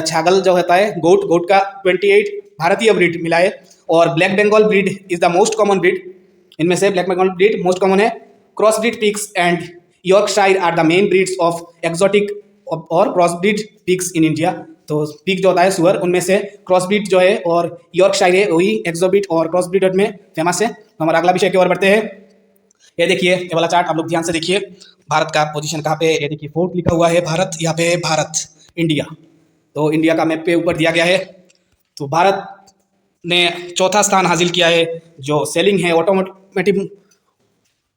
छागल जो होता है, गोट का 28 भारतीय ब्रीड मिला है। और black Bengal breed is the most common breed, इनमें से black Bengal breed most common है। Crossbreed pigs and Yorkshire are the main breeds of exotic और क्रॉसब्रीड पिग्स इन इंडिया। तो पिग जो होता है सुअर, उनमें से क्रॉसब्रीड जो है और यॉर्कशायर है वही एक्सोब्रीड और क्रॉसब्रीड में फेमस है। तो हमारा अगला विषय की ओर बढ़ते हैं। ये देखिए ये वाला चार्ट आप लोग ध्यान से देखिए, भारत का पोजीशन कहाँ पे, ये देखिए फोर्थ लिखा हुआ है भारत, यहाँ पे है भारत इंडिया। तो इंडिया का मैप पे ऊपर दिया गया है। तो भारत ने चौथा स्थान हासिल किया है। जो सेलिंग है ऑटोमोटिव,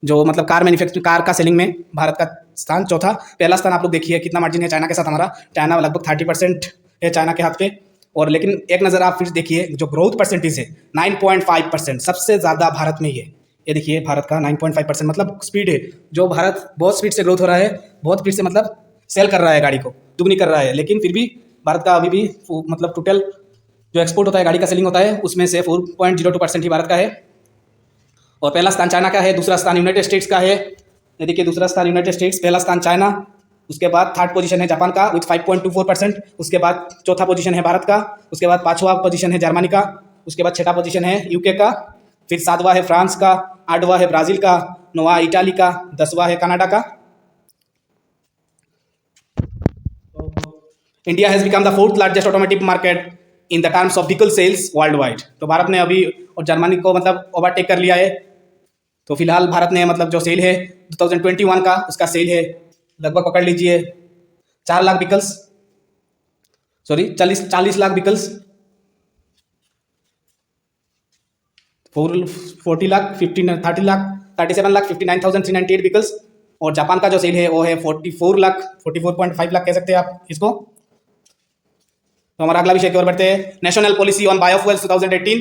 जो मतलब कार मैन्युफैक्चरिंग, कार का सेलिंग में भारत का स्थान चौथा। पहला स्थान आप लोग देखिए कितना मार्जिन है चाइना के साथ हमारा, चाइना लगभग 30% है चाइना के हाथ पे। और लेकिन एक नज़र आप फिर देखिए जो ग्रोथ परसेंटेज है 9.5%, सबसे ज़्यादा भारत में ही है। ये देखिए भारत का 9.5% मतलब स्पीड है, जो भारत बहुत स्पीड से ग्रोथ हो रहा है, बहुत स्पीड से मतलब सेल कर रहा है गाड़ी को, दुगनी कर रहा है। लेकिन फिर भी भारत का अभी भी मतलब टोटल जो एक्सपोर्ट होता है, गाड़ी का सेलिंग होता है, उसमें से 4.02% ही भारत का है। और पहला स्थान चाइना का है, दूसरा स्थान यूनाइटेड स्टेट्स का है। ये देखिए दूसरा स्थान यूनाइटेड स्टेट्स, पहला स्थान चाइना, उसके बाद थर्ड पोजीशन है जापान का विथ 5.24%, उसके बाद चौथा पोजीशन है भारत का, उसके बाद पाँचवा पोजीशन है जर्मनी का, उसके बाद छठा पोजीशन है यूके का, फिर सातवां है फ्रांस का, आठवां है ब्राज़ील का, नौवां इटाली का, 10वां है कनाडा का। India has become the fourth largest automotive market in the terms of vehicle sales worldwide. तो भारत ने अभी और जर्मनी को मतलब ओवरटेक कर लिया है। तो फिलहाल भारत ने मतलब जो सेल है 2021 का, उसका सेल है लगभग पकड़ लीजिए 4 lakh vehicles, sorry 40 lakh vehicles, 40 lakh 15 30 lakh 37 lakh 59,398 vehicles. और जापान का जो सेल है वो है 44 लाख 44.5 लाख कह सकते हैं आप इसको। तो हमारा अगला विषय की ओर बढ़ते हैं। नेशनल पॉलिसी ऑन बायोफ्यूल्स 2018,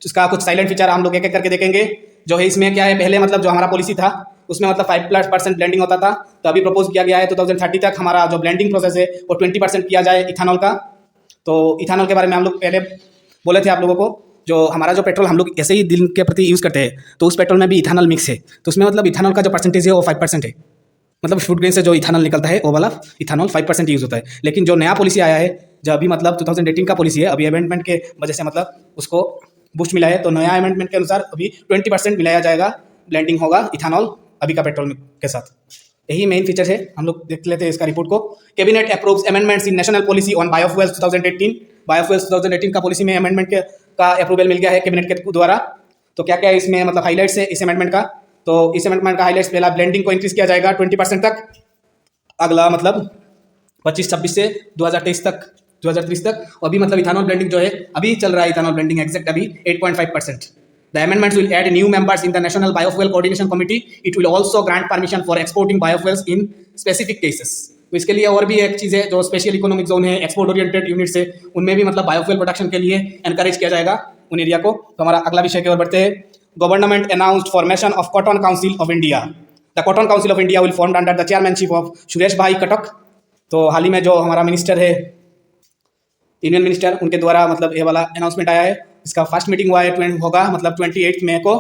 उसका कुछ साइलेंट फीचर हम लोग एक एक करके देखेंगे। जो है इसमें क्या है, पहले मतलब जो हमारा पॉलिसी था उसमें मतलब 5% ब्लेंडिंग होता था, तो अभी प्रपोज किया गया है 2030 तक हमारा जो ब्लेंडिंग प्रोसेस है वो 20% किया जाए इथानॉल का। तो इथानॉल के बारे में हम लोग पहले बोले थे आप लोगों को, जो हमारा जो पेट्रोल हम लोग ऐसे ही दिन के प्रति यूज़ करते हैं, तो उस पेट्रोल में भी इथानॉल मिक्स है। तो उसमें मतलब इथानॉल का जो परसेंटेज है वो 5% है, मतलब फूड ग्रेन से जो इथानॉल निकलता है वो वाला इथानॉल 5% यूज़ होता है। लेकिन जो नया पॉलिसी आया है, जो अभी मतलब 2018 का पॉलिसी है, अभी अमेंडमेंट के वजह से मतलब उसको बूस्ट मिला है। तो नया अमेंडमेंट के अनुसार अभी 20% मिलाया जाएगा, ब्लेंडिंग होगा इथानॉल अभी का पेट्रोल के साथ। यही मेन फीचर है। हम लोग देख लेते हैं इसका रिपोर्ट को। Cabinet approves amendments in national policy on biofuels 2018। Biofuels 2018 का पॉलिसी में अमेंडमेंट का अप्रूवल मिल गया है कैबिनेट के द्वारा। तो क्या क्या इसमें मतलब हाईलाइट्स है इस अमेंडमेंट का। तो इस अमेंडमेंट का हाईलाइट्स, पहला ब्लेंडिंग को इंक्रीज किया जाएगा 20% तक। अगला मतलब 25-26 से 2023 तक अभी मतलब इथानॉल ब्लेंडिंग जो है अभी चल रहा है, इथानॉल ब्लेंडिंग एग्जैक्ट अभी 8.5%। The amendments will add new members in the National Biofuel Coordination Committee. It will also grant permission for exporting biofuels in specific cases. तो इसके लिए और भी एक चीज़ है, जो स्पेशल इकोनॉमिक जोन है, एक्सपोर्ट ओरिएंटेड यूनिट्स है, उनमें भी मतलब बायोफ्यूल प्रोडक्शन के लिए एनकरेज किया जाएगा उन एरिया को। तो हमारा अगला विषय की ओर बढ़ते हैं। Government announced formation of cotton council of India. The cotton council of India will formed under the chairmanship of Suresh भाई कटक। तो हाल ही में जो हमारा मिनिस्टर है, यूनियन मिनिस्टर, उनके द्वारा मतलब ये वाला अनाउंसमेंट आया है। इसका फर्स्ट मीटिंग होगा मतलब 28 मई को।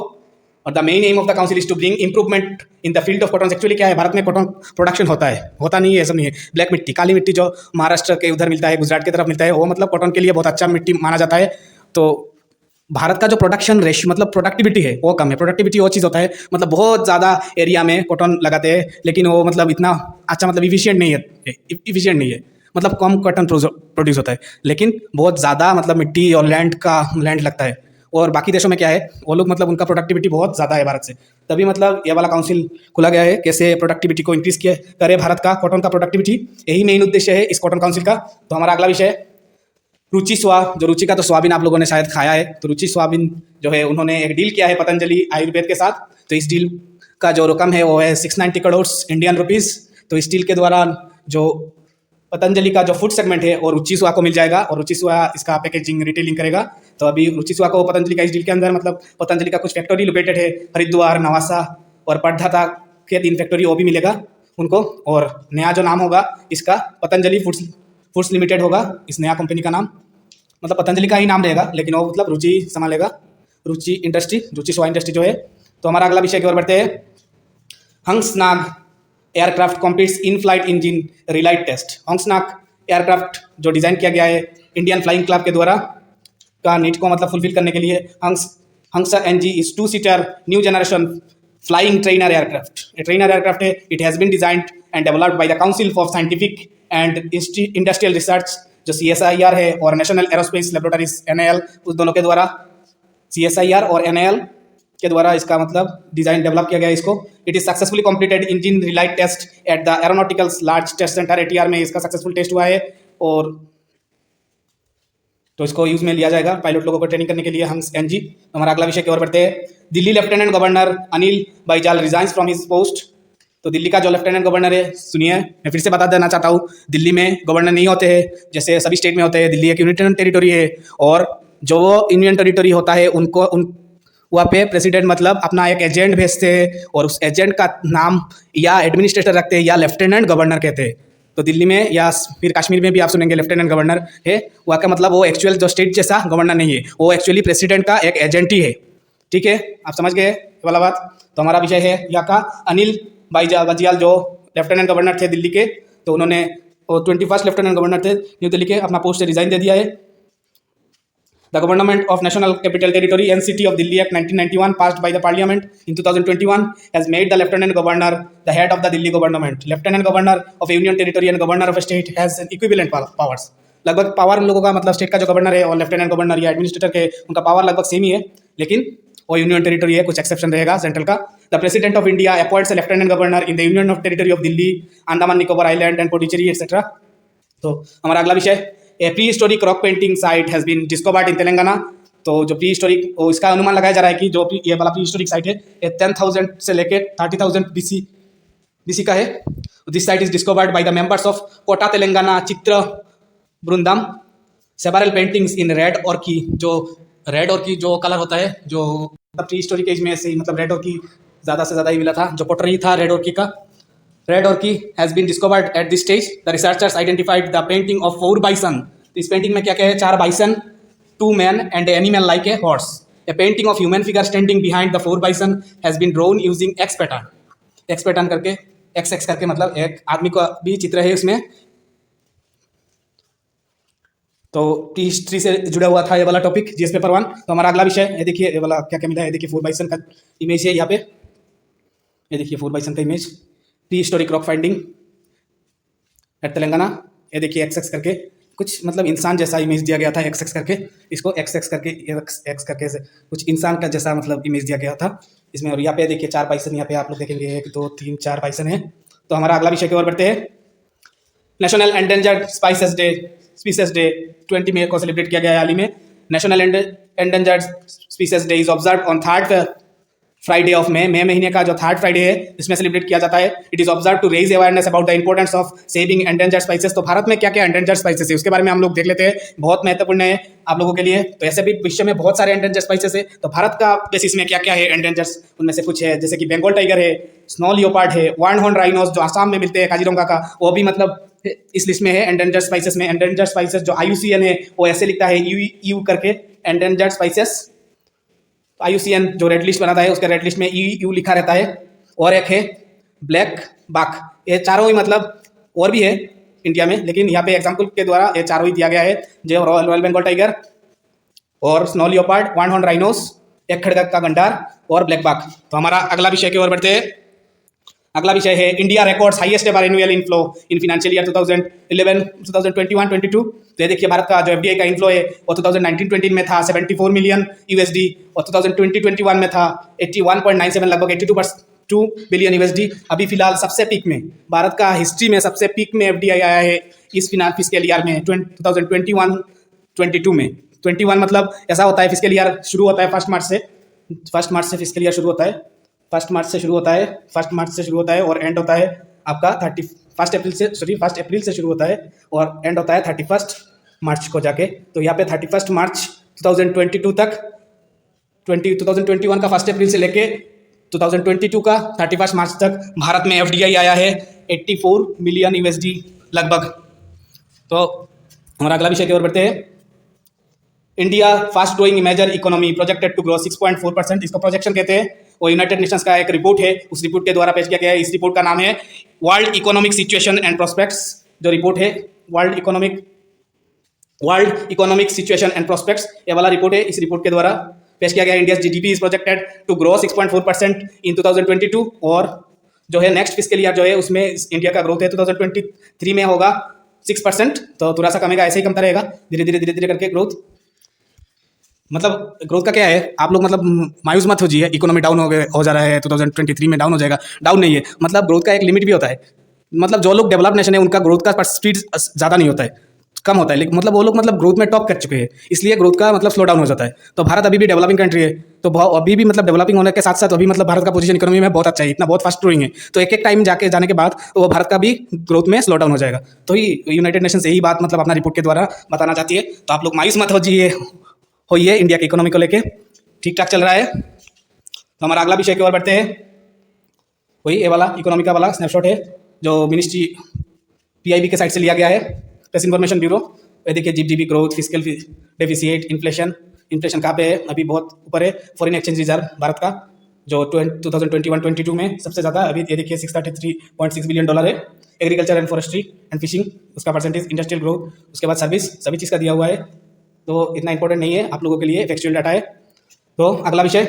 और the main aim of the council is to bring improvement in the field of cotton. Actually क्या है, भारत में कॉटन प्रोडक्शन होता है, होता नहीं है, ऐसा नहीं है। ब्लैक मिट्टी, काली मिट्टी जो महाराष्ट्र के उधर मिलता है, गुजरात की तरफ मिलता है, वो मतलब कॉटन के लिए बहुत अच्छा मिट्टी माना जाता है। तो भारत का जो प्रोडक्शन रेशियो मतलब प्रोडक्टिविटी है वो कम है। प्रोडक्टिविटी वो चीज़ होता है मतलब बहुत ज़्यादा एरिया में कॉटन लगाते हैं, लेकिन वो मतलब इतना अच्छा मतलब इफिशियंट नहीं है, मतलब कम कॉटन प्रोड्यूस होता है, लेकिन बहुत ज़्यादा मतलब मिट्टी और लैंड लगता है। और बाकी देशों में क्या है, वो लोग मतलब उनका प्रोडक्टिविटी बहुत ज़्यादा है भारत से। तभी मतलब ये वाला काउंसिल खुला गया है, कैसे प्रोडक्टिविटी को इंक्रीज करे भारत का, कॉटन का प्रोडक्टिविटी। यही मेन उद्देश्य है इस कॉटन काउंसिल का। तो हमारा अगला विषय रुचि स्वा। जो रुचि का तो सोयाबीन आप लोगों ने शायद खाया है। तो रुचि सोयाबीन जो है, उन्होंने एक डील किया है पतंजलि आयुर्वेद के साथ। तो इस डील का जो रकम है वो है 690 करोड़ इंडियन रुपीज़। तो इस डील के द्वारा जो पतंजलि का जो फूड सेगमेंट है और रुचि स्वा को मिल जाएगा, और रुचि स्वा इसका पैकेजिंग रिटेलिंग करेगा। तो अभी रुचि स्वा को पतंजलि का इस डील के अंदर मतलब पतंजलि का कुछ फैक्ट्री लोकेटेड है हरिद्वार, नवासा और पटधाता के 3 फैक्ट्री वो भी मिलेगा उनको। और नया जो नाम होगा इसका पतंजलि फूड्स लिमिटेड होगा। इस नया कंपनी का नाम मतलब पतंजलि का ही नाम रहेगा, लेकिन वो मतलब रुचि संभालेगा, रुचि स्वा इंडस्ट्री जो है। तो हमारा अगला विषय की ओर बढ़ते हैं। Hansa NG aircraft competes in flight engine relight test. Hansa NG aircraft जो डिज़ाइन किया गया है इंडियन फ्लाइंग क्लब के द्वारा का नीड को मतलब फुलफिल करने के लिए, Hansa NG is two seater new generation flying trainer aircraft. A trainer aircraft है, it has been designed and developed by the council for scientific and industrial research, जो CSIR है, और नेशनल एरोस्पेस लेबोरेटरीज NAL, उस दोनों के द्वारा, CSIR और NAL के द्वारा इसका मतलब डिजाइन डेवलप किया गया है इसको। It is successfully completed engine relight test at the aeronautical's large test centre ATR में इसका सक्सेसफुल टेस्ट हुआ है, और तो इसको यूज में लिया जाएगा पायलट लोगों को ट्रेनिंग करने के लिए। हम NG। हमारा अगला विषय की ओर बढ़ते हैं। Delhi lieutenant governor Anil Baijal resigns from his post. तो दिल्ली का जो लेफ्टिनेंट गवर्नर है, सुनिए, मैं फिर से बता देना चाहता हूँ, दिल्ली में गवर्नर नहीं होते हैं जैसे सभी स्टेट में होते हैं। दिल्ली एक यूनियन टेरिटरी है, और जो वो यूनियन टेरिटरी होता है उनको वहाँ पे प्रेसिडेंट मतलब अपना एक एजेंट भेजते हैं, और उस एजेंट का नाम या एडमिनिस्ट्रेटर रखते हैं या लेफ्टिनेंट गवर्नर कहते हैं। तो दिल्ली में या फिर कश्मीर में भी आप सुनेंगे लेफ्टिनेंट गवर्नर है। वहाँ का मतलब वो एक्चुअल जो स्टेट जैसा गवर्नर नहीं है, वो एक्चुअली प्रेसिडेंट का एक एजेंट ही है। ठीक है, आप समझ गए ये वाला बात। तो हमारा विषय है यहाँ का अनिल बैजल, जो लेफ्टिनेंट गवर्नर थे दिल्ली के, तो उन्होंने 21st लेफ्टिनेंट गवर्नर थे न्यू दिल्ली के, अपना पोस्ट से रिजाइन दे दिया है। The Government of National Capital Territory (NCT) of Delhi Act 1991, passed by the Parliament in 2021, has made the Lieutenant Governor the head of the Delhi government. Lieutenant Governor of a Union Territory and Governor of a state has an equivalent powers. लगभग power लोगों का मतलब state का जो governor है और lieutenant governor या administrator के, उनका पावर लगभग सेम ही है, लेकिन वो यूनियन टेरिटरी है, कुछ एक्सेप्शन रहेगा सेंट्रल का। The president of India appoints a lieutenant governor in the union of territory of Delhi, Andaman Nicobar island and Puducherry etcetera. तो हमारा अगला विषय, a pre historic rock painting site has been discovered in Telangana. तो जो प्री हिस्टोरिक, इसका अनुमान लगाया जा रहा है कि जो ये वाला प्री हिस्टोरिक साइट है, ये 10,000 से लेकर 30,000 BC का है। This site is discovered by the members of Kota Telangana Chitra Brundam several paintings in red और की। जो रेड और की जो कलर होता है, जो प्री हिस्टोरिक एज में से ही मतलब रेड और की ज़्यादा से ज़्यादा ही मिला था, जो पोटरी था रेड और की का। रेड और की has been discovered at this stage. The researchers identified the painting of 4 bison. इस पेंटिंग में क्या क्या है? 4 bison, 2 men and an animal like a horse. A painting of human figure standing behind the 4 bison has been drawn using X pattern. X pattern करके, XX करके मतलब एक आदमी का भी चित्र है उसमें। तो हिस्ट्री से जुड़ा हुआ था ये वाला टॉपिक, GS पेपर 1। तो हमारा अगला विषय, ये देखिए ये वाला क्या क्या मिला है। देखिए 4 बाइसन का इमेज है यहाँ पे, ये देखिए 4 बाइसन का image, pre historic rock finding at Telangana. ये देखिए XX करके कुछ मतलब इंसान जैसा इमेज दिया गया था, XX करके, इसको XX करके X करके से कुछ इंसान का जैसा मतलब इमेज दिया गया था इसमें। और यहाँ पे देखिए 4 बाइसन, यहाँ पे आप लोग देखेंगे 1 2 3 4 बाइसन है। तो हमारा अगला विषय की ओर बढ़ते हैं। नेशनल एंडेंजर्ड स्पीसीज डे 20 मई को सेलिब्रेट किया गया है हाल ही में। National endangered species day is observe on 3rd Friday of May महीने का जो 3rd फ्राइडे है, इसमें सेलिब्रेट किया जाता है। It is observe to raise awareness about the importance of saving endangered species. तो भारत में क्या क्या एंडेंजर्ड स्पाइसेस है उसके बारे में हम लोग देख लेते हैं, बहुत महत्वपूर्ण है आप लोगों के लिए। तो ऐसे भी विश्व में बहुत सारे एंडेंजर्ड स्पाइसेस है, तो भारत का बेसिस में क्या क्या है एंडेंजर्ड, उनमें से कुछ है जैसे कि बंगाल टाइगर है, स्नो लियोपार्ड है, वन हॉर्न राइनोस जो आसाम में मिलते हैं काजीरंगा का, वो भी मतलब इस लिस्ट में है एंडेंजर्ड स्पाइसेस में। एंडेंजर्ड स्पाइसेस जो IUCN है वो ऐसे लिखता है EU करके एंडेंजर्ड स्पाइसेस। IUCN जो रेड लिस्ट बनाता है उसके रेड लिस्ट में EU लिखा रहता है। और एक है ब्लैक बाक। ये चारों ही मतलब और भी है इंडिया में, लेकिन यहाँ पे एग्जाम्पल के द्वारा ये चारों ही दिया गया है, जो रॉयल बंगाल टाइगर और snow leopard, one horn rhinos, एक खड़गा का गंडार और ब्लैक बाक। तो हमारा अगला विषय की ओर बढ़ते हैं। अगला विषय है India records highest ever annual inflow in financial year 2021-22। तो ये देखिए भारत का जो FDI का इनफ्लो है वो 2019-20 में था 74 मिलियन USD, और 2020-21 में था 81.97 लगभग 82 बिलियन USD। अभी फिलहाल सबसे पीक में, भारत का हिस्ट्री में सबसे पीक में FDI आया है इस फिस्कल ईयर में 2021-22 में। 21 मतलब ऐसा होता है फिस्कल ईयर शुरू होता है 1 मार्च से फिस्कल ईयर शुरू होता है, 1 मार्च से शुरू होता है और एंड होता है आपका 1 अप्रैल से शुरू होता है और एंड होता है 31 मार्च को जाके। तो यहाँ पे 31 मार्च 2022 तक 2021 का 1 अप्रैल से लेके 2022 का 31 मार्च तक भारत में FDI आया है 84 मिलियन USD लगभग। तो हमारा अगला विषय की ओर बढ़ते हैं। India fast growing major economy projected to grow 6.4%, इसको प्रोजेक्शन कहते हैं। वो यूनाइटेड नेशंस का एक रिपोर्ट है, उस रिपोर्ट के द्वारा पेश किया गया है। इस रिपोर्ट का नाम है world economic situation and prospects. जो रिपोर्ट है world economic situation and prospects, ये वाला रिपोर्ट है। इस रिपोर्ट के द्वारा पेश किया गया। India GDP is projected to grow 6.4% in 2022 और जो है नेक्स्ट फिस्कल ईयर जो है उसमें इंडिया का ग्रोथ है 2023 में होगा 6%, तो थोड़ा सा कमेगा, ऐसे ही कमता रहेगा धीरे धीरे करके ग्रोथ। मतलब ग्रोथ का क्या है, आप लोग मतलब मायूस मत हो जाइए, इकोनॉमी डाउन हो जा रहा है 2023 में, डाउन हो जाएगा, डाउन नहीं है। मतलब ग्रोथ का एक लिमिट भी होता है। मतलब जो लोग डेवलप नेशन है उनका ग्रोथ का स्पीड ज़्यादा नहीं होता है, कम होता है, लेकिन मतलब वो लोग मतलब ग्रोथ में टॉप कर चुके हैं, इसलिए ग्रोथ का मतलब स्लो डाउन हो जाता है। तो भारत अभी भी डेवलपिंग कंट्री है, तो अभी भी मतलब डेवलपिंग होने के साथ साथ अभी मतलब भारत का पोजीशन इकोनॉमी में बहुत अच्छा है, इतना बहुत फास्ट ग्रोइंग है। तो एक टाइम जाने के बाद वो भारत का भी ग्रोथ में स्लो डाउन हो जाएगा। तो यूनाइटेड नेशन यही बात मतलब अपना रिपोर्ट के द्वारा बताना चाहती है। तो आप लोग मायूस मत होइए, इंडिया की इकोनॉमी को लेके ठीक ठाक चल रहा है। तो हमारा अगला विषय की ओर बढ़ते हैं। वही ये वाला इकोनॉमी का वाला स्नैपशॉट है जो मिनिस्ट्री पीआईबी के साइड से लिया गया है, प्रेस इन्फॉर्मेशन ब्यूरो। ये देखिए GDP growth, fiscal deficit, inflation कहाँ पे है, अभी बहुत ऊपर है। फॉरेन एक्सचेंज रिजर्व भारत का जो 2021-22 में सबसे ज़्यादा, अभी ये देखिए $633.6 बिलियन है। Agriculture and forestry and fishing उसका परसेंटेज, इंडस्ट्रियल ग्रोथ, उसके बाद सर्विस, सभी चीज़ का दिया हुआ है। तो इतना इंपॉर्टेंट नहीं है आप लोगों के लिए, फैक्चुअल डाटा है। तो अगला विषय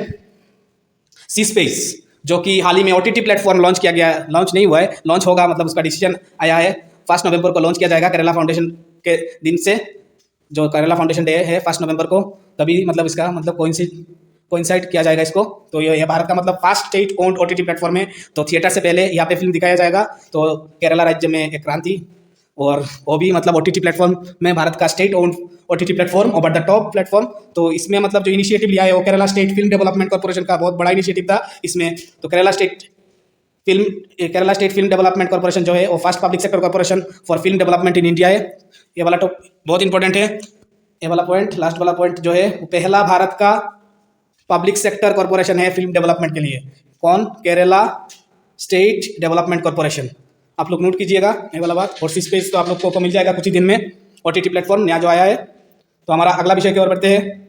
सी स्पेस, जो कि हाल ही में ओटीटी प्लेटफॉर्म लॉन्च किया गया है, लॉन्च नहीं हुआ है, लॉन्च होगा, मतलब उसका डिसीजन आया है। 1 नवंबर को लॉन्च किया जाएगा केरला फाउंडेशन के दिन से, जो केरला फाउंडेशन डे है 1 नवंबर को, तभी मतलब इसका मतलब कोइंसाइड किया जाएगा इसको। तो ये भारत का मतलब first state owned OTT platform है। तो थिएटर से पहले यहाँ पे फिल्म दिखाया जाएगा। तो केरला राज्य में एक क्रांति, और वो भी मतलब ओटीटी प्लेटफॉर्म में भारत का state owned OTT platform, over the top platform. तो इसमें मतलब जो इनिशिएटिव लिया है वो Kerala state film development corporation का बहुत बड़ा इनिशिएटिव था इसमें। तो Kerala state film development corporation जो है वो first public sector corporation for film development in India है। ये वाला टॉप बहुत इंपॉर्टेंट है। ये वाला पॉइंट, लास्ट वाला पॉइंट जो है, वो पहला भारत का पब्लिक सेक्टर कॉर्पोरेशन है फिल्म डेवलपमेंट के लिए। कौन? Kerala state development corporation. आप लोग नोट कीजिएगा ये वाला बात। और सी स्पेस तो आप लोग को मिल जाएगा कुछ ही दिन में, ओटीटी प्लेटफॉर्म नया जो आया है। तो हमारा अगला विषय की ओर बढ़ते हैं।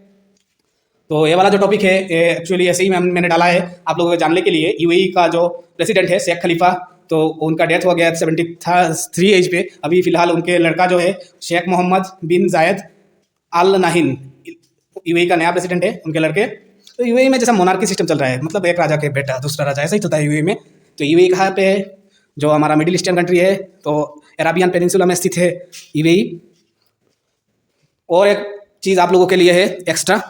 तो ये वाला जो टॉपिक है ये एक्चुअली ऐसे ही मैंने डाला है आप लोगों को जानने के लिए। यूएई का जो प्रेसिडेंट है शेख खलीफा, तो उनका डेथ हो गया 73 एज पे। अभी फिलहाल उनके लड़का जो है शेख मोहम्मद बिन जायद अल नाहिन, यूएई का नया प्रेसिडेंट है उनके लड़के। तो यूएई में जैसा मोनार्की सिस्टम चल रहा है, मतलब एक राजा के बेटा दूसरा राजा, ऐसा ही चलता है यूएई में। तो यूएई कहाँ पे है? जो हमारा मिडिल ईस्टर्न कंट्री है, तो अराबियन पेनिनसुला में स्थित है यूएई। और एक चीज़ आप लोगों के लिए है एक्स्ट्रा,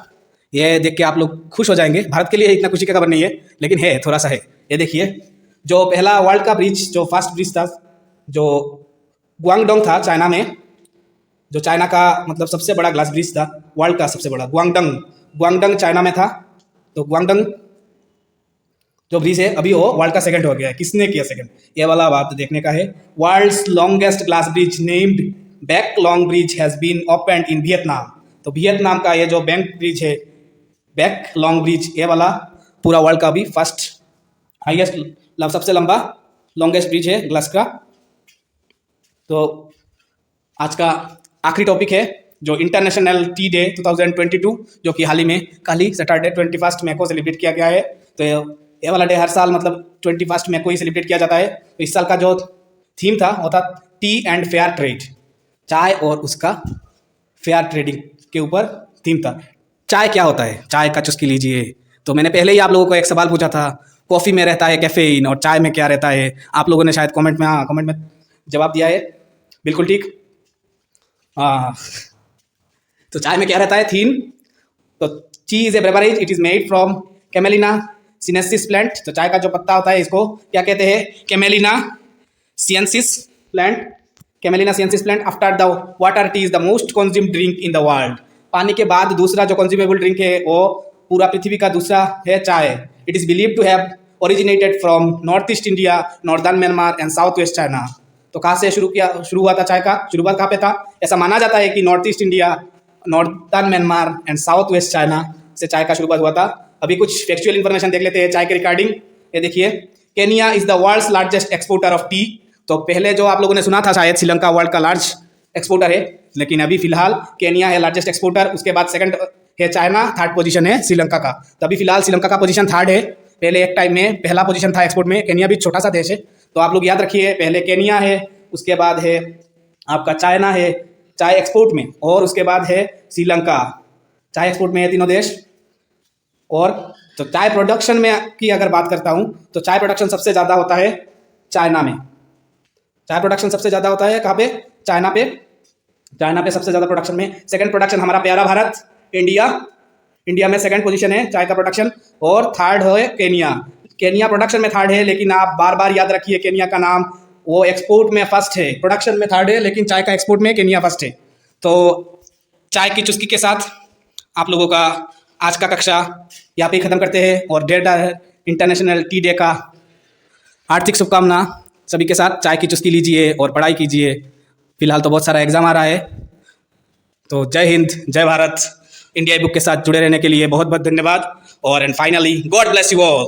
ये देख के आप लोग खुश हो जाएंगे। भारत के लिए इतना खुशी की खबर नहीं है, लेकिन है, थोड़ा सा है। ये देखिए, जो पहला वर्ल्ड का ब्रिज, जो फर्स्ट ब्रिज था, जो ग्वांगडोंग था चाइना में, जो चाइना का मतलब सबसे बड़ा ग्लास ब्रिज था, वर्ल्ड का सबसे बड़ा, ग्वांगडोंग चाइना में था। तो ग्वांगडोंग जो ब्रिज है अभी वो वर्ल्ड का सेकंड हो गया है। किसने किया सेकंड? ये वाला बात देखने का है। World's longest glass bridge named Bach Long bridge has been opened in Vietnam. तो वियतनाम का ये जो बैंक ब्रिज है, बैक लॉन्ग ब्रिज, ये वाला पूरा वर्ल्ड का भी फर्स्ट हाईएस्ट, सबसे लंबा लॉन्गेस्ट ब्रिज है ग्लास का। तो आज का आखिरी टॉपिक है जो इंटरनेशनल टी डे 2022, जो कि हाल ही में कल ही सैटरडे 21 मई को सेलिब्रेट किया गया है। तो ये वाला डे हर साल मतलब 21 मई को ही सेलिब्रेट किया जाता है। तो इस साल का जो थीम था वो था टी एंड फेयर ट्रेड, चाय और उसका फेयर ट्रेडिंग के ऊपर थीम था। चाय क्या होता है? चाय का चुस्की लीजिए। तो मैंने पहले ही आप लोगों को एक सवाल पूछा था, कॉफ़ी में रहता है कैफीन और चाय में क्या रहता है? आप लोगों ने शायद कमेंट में जवाब दिया है, बिल्कुल ठीक। हाँ, तो चाय में क्या रहता है थीम? तो T is a beverage, it is made from camelina sinensis plant. तो चाय का जो पत्ता होता है इसको क्या कहते हैं? Camelina sinensis plant. Camelina sinensis plant. After the water, T is the most consumed drink in the world. पानी के बाद दूसरा जो कंज्यूमेबल ड्रिंक है वो पूरा पृथ्वी का दूसरा है चाय। It is believe to have originated from north east India, northern Myanmar and south west China. तो कहाँ से शुरू हुआ था चाय का? शुरुआत कहाँ पे था? ऐसा माना जाता है कि north east India, northern Myanmar and south west China से चाय का शुरुआत हुआ था। अभी कुछ फैक्चुअल इन्फॉर्मेशन देख लेते हैं चाय के रिगार्डिंग। ये देखिए, Kenya is the world's largest exporter of tea. तो पहले जो आप लोगों ने सुना था शायद श्रीलंका वर्ल्ड का लार्ज एक्सपोर्टर है, लेकिन अभी फिलहाल केनिया है लार्जेस्ट एक्सपोर्टर। उसके बाद सेकंड है चाइना, थर्ड पोजीशन है श्रीलंका का। तो अभी फिलहाल श्रीलंका का पोजीशन थर्ड है। पहले एक टाइम में पहला पोजीशन था एक्सपोर्ट में। केनिया भी छोटा सा देश है, तो आप लोग याद रखिए, पहले केनिया है, उसके बाद है आपका चाइना है चाय एक्सपोर्ट में, और उसके बाद है श्रीलंका चाय एक्सपोर्ट में है। तीनों देश और तो चाय प्रोडक्शन में की अगर बात करता हूँ तो चाय प्रोडक्शन सबसे ज़्यादा होता है चाइना में। चाय प्रोडक्शन सबसे ज़्यादा होता है कहाँ पे? चाइना पे। चाइना पे सबसे ज़्यादा प्रोडक्शन में। सेकंड प्रोडक्शन हमारा प्यारा भारत, इंडिया। इंडिया में सेकंड पोजीशन है चाय का प्रोडक्शन। और थर्ड है केनिया। केनिया प्रोडक्शन में थर्ड है, लेकिन आप बार बार याद रखिए केनिया का नाम, वो एक्सपोर्ट में फर्स्ट है। प्रोडक्शन में थर्ड है लेकिन चाय का एक्सपोर्ट में केनिया फर्स्ट है। तो चाय की चुस्की के साथ आप लोगों का आज का कक्षा यहाँ पे ही ख़त्म करते हैं। और इंटरनेशनल टी डे का आर्थिक शुभकामना सभी के साथ। चाय की चुस्की लीजिए और पढ़ाई कीजिए। फिलहाल तो बहुत सारा एग्जाम आ रहा है। तो जय हिंद, जय भारत। इंडिया बुक के साथ जुड़े रहने के लिए बहुत बहुत धन्यवाद। और and finally God bless you all.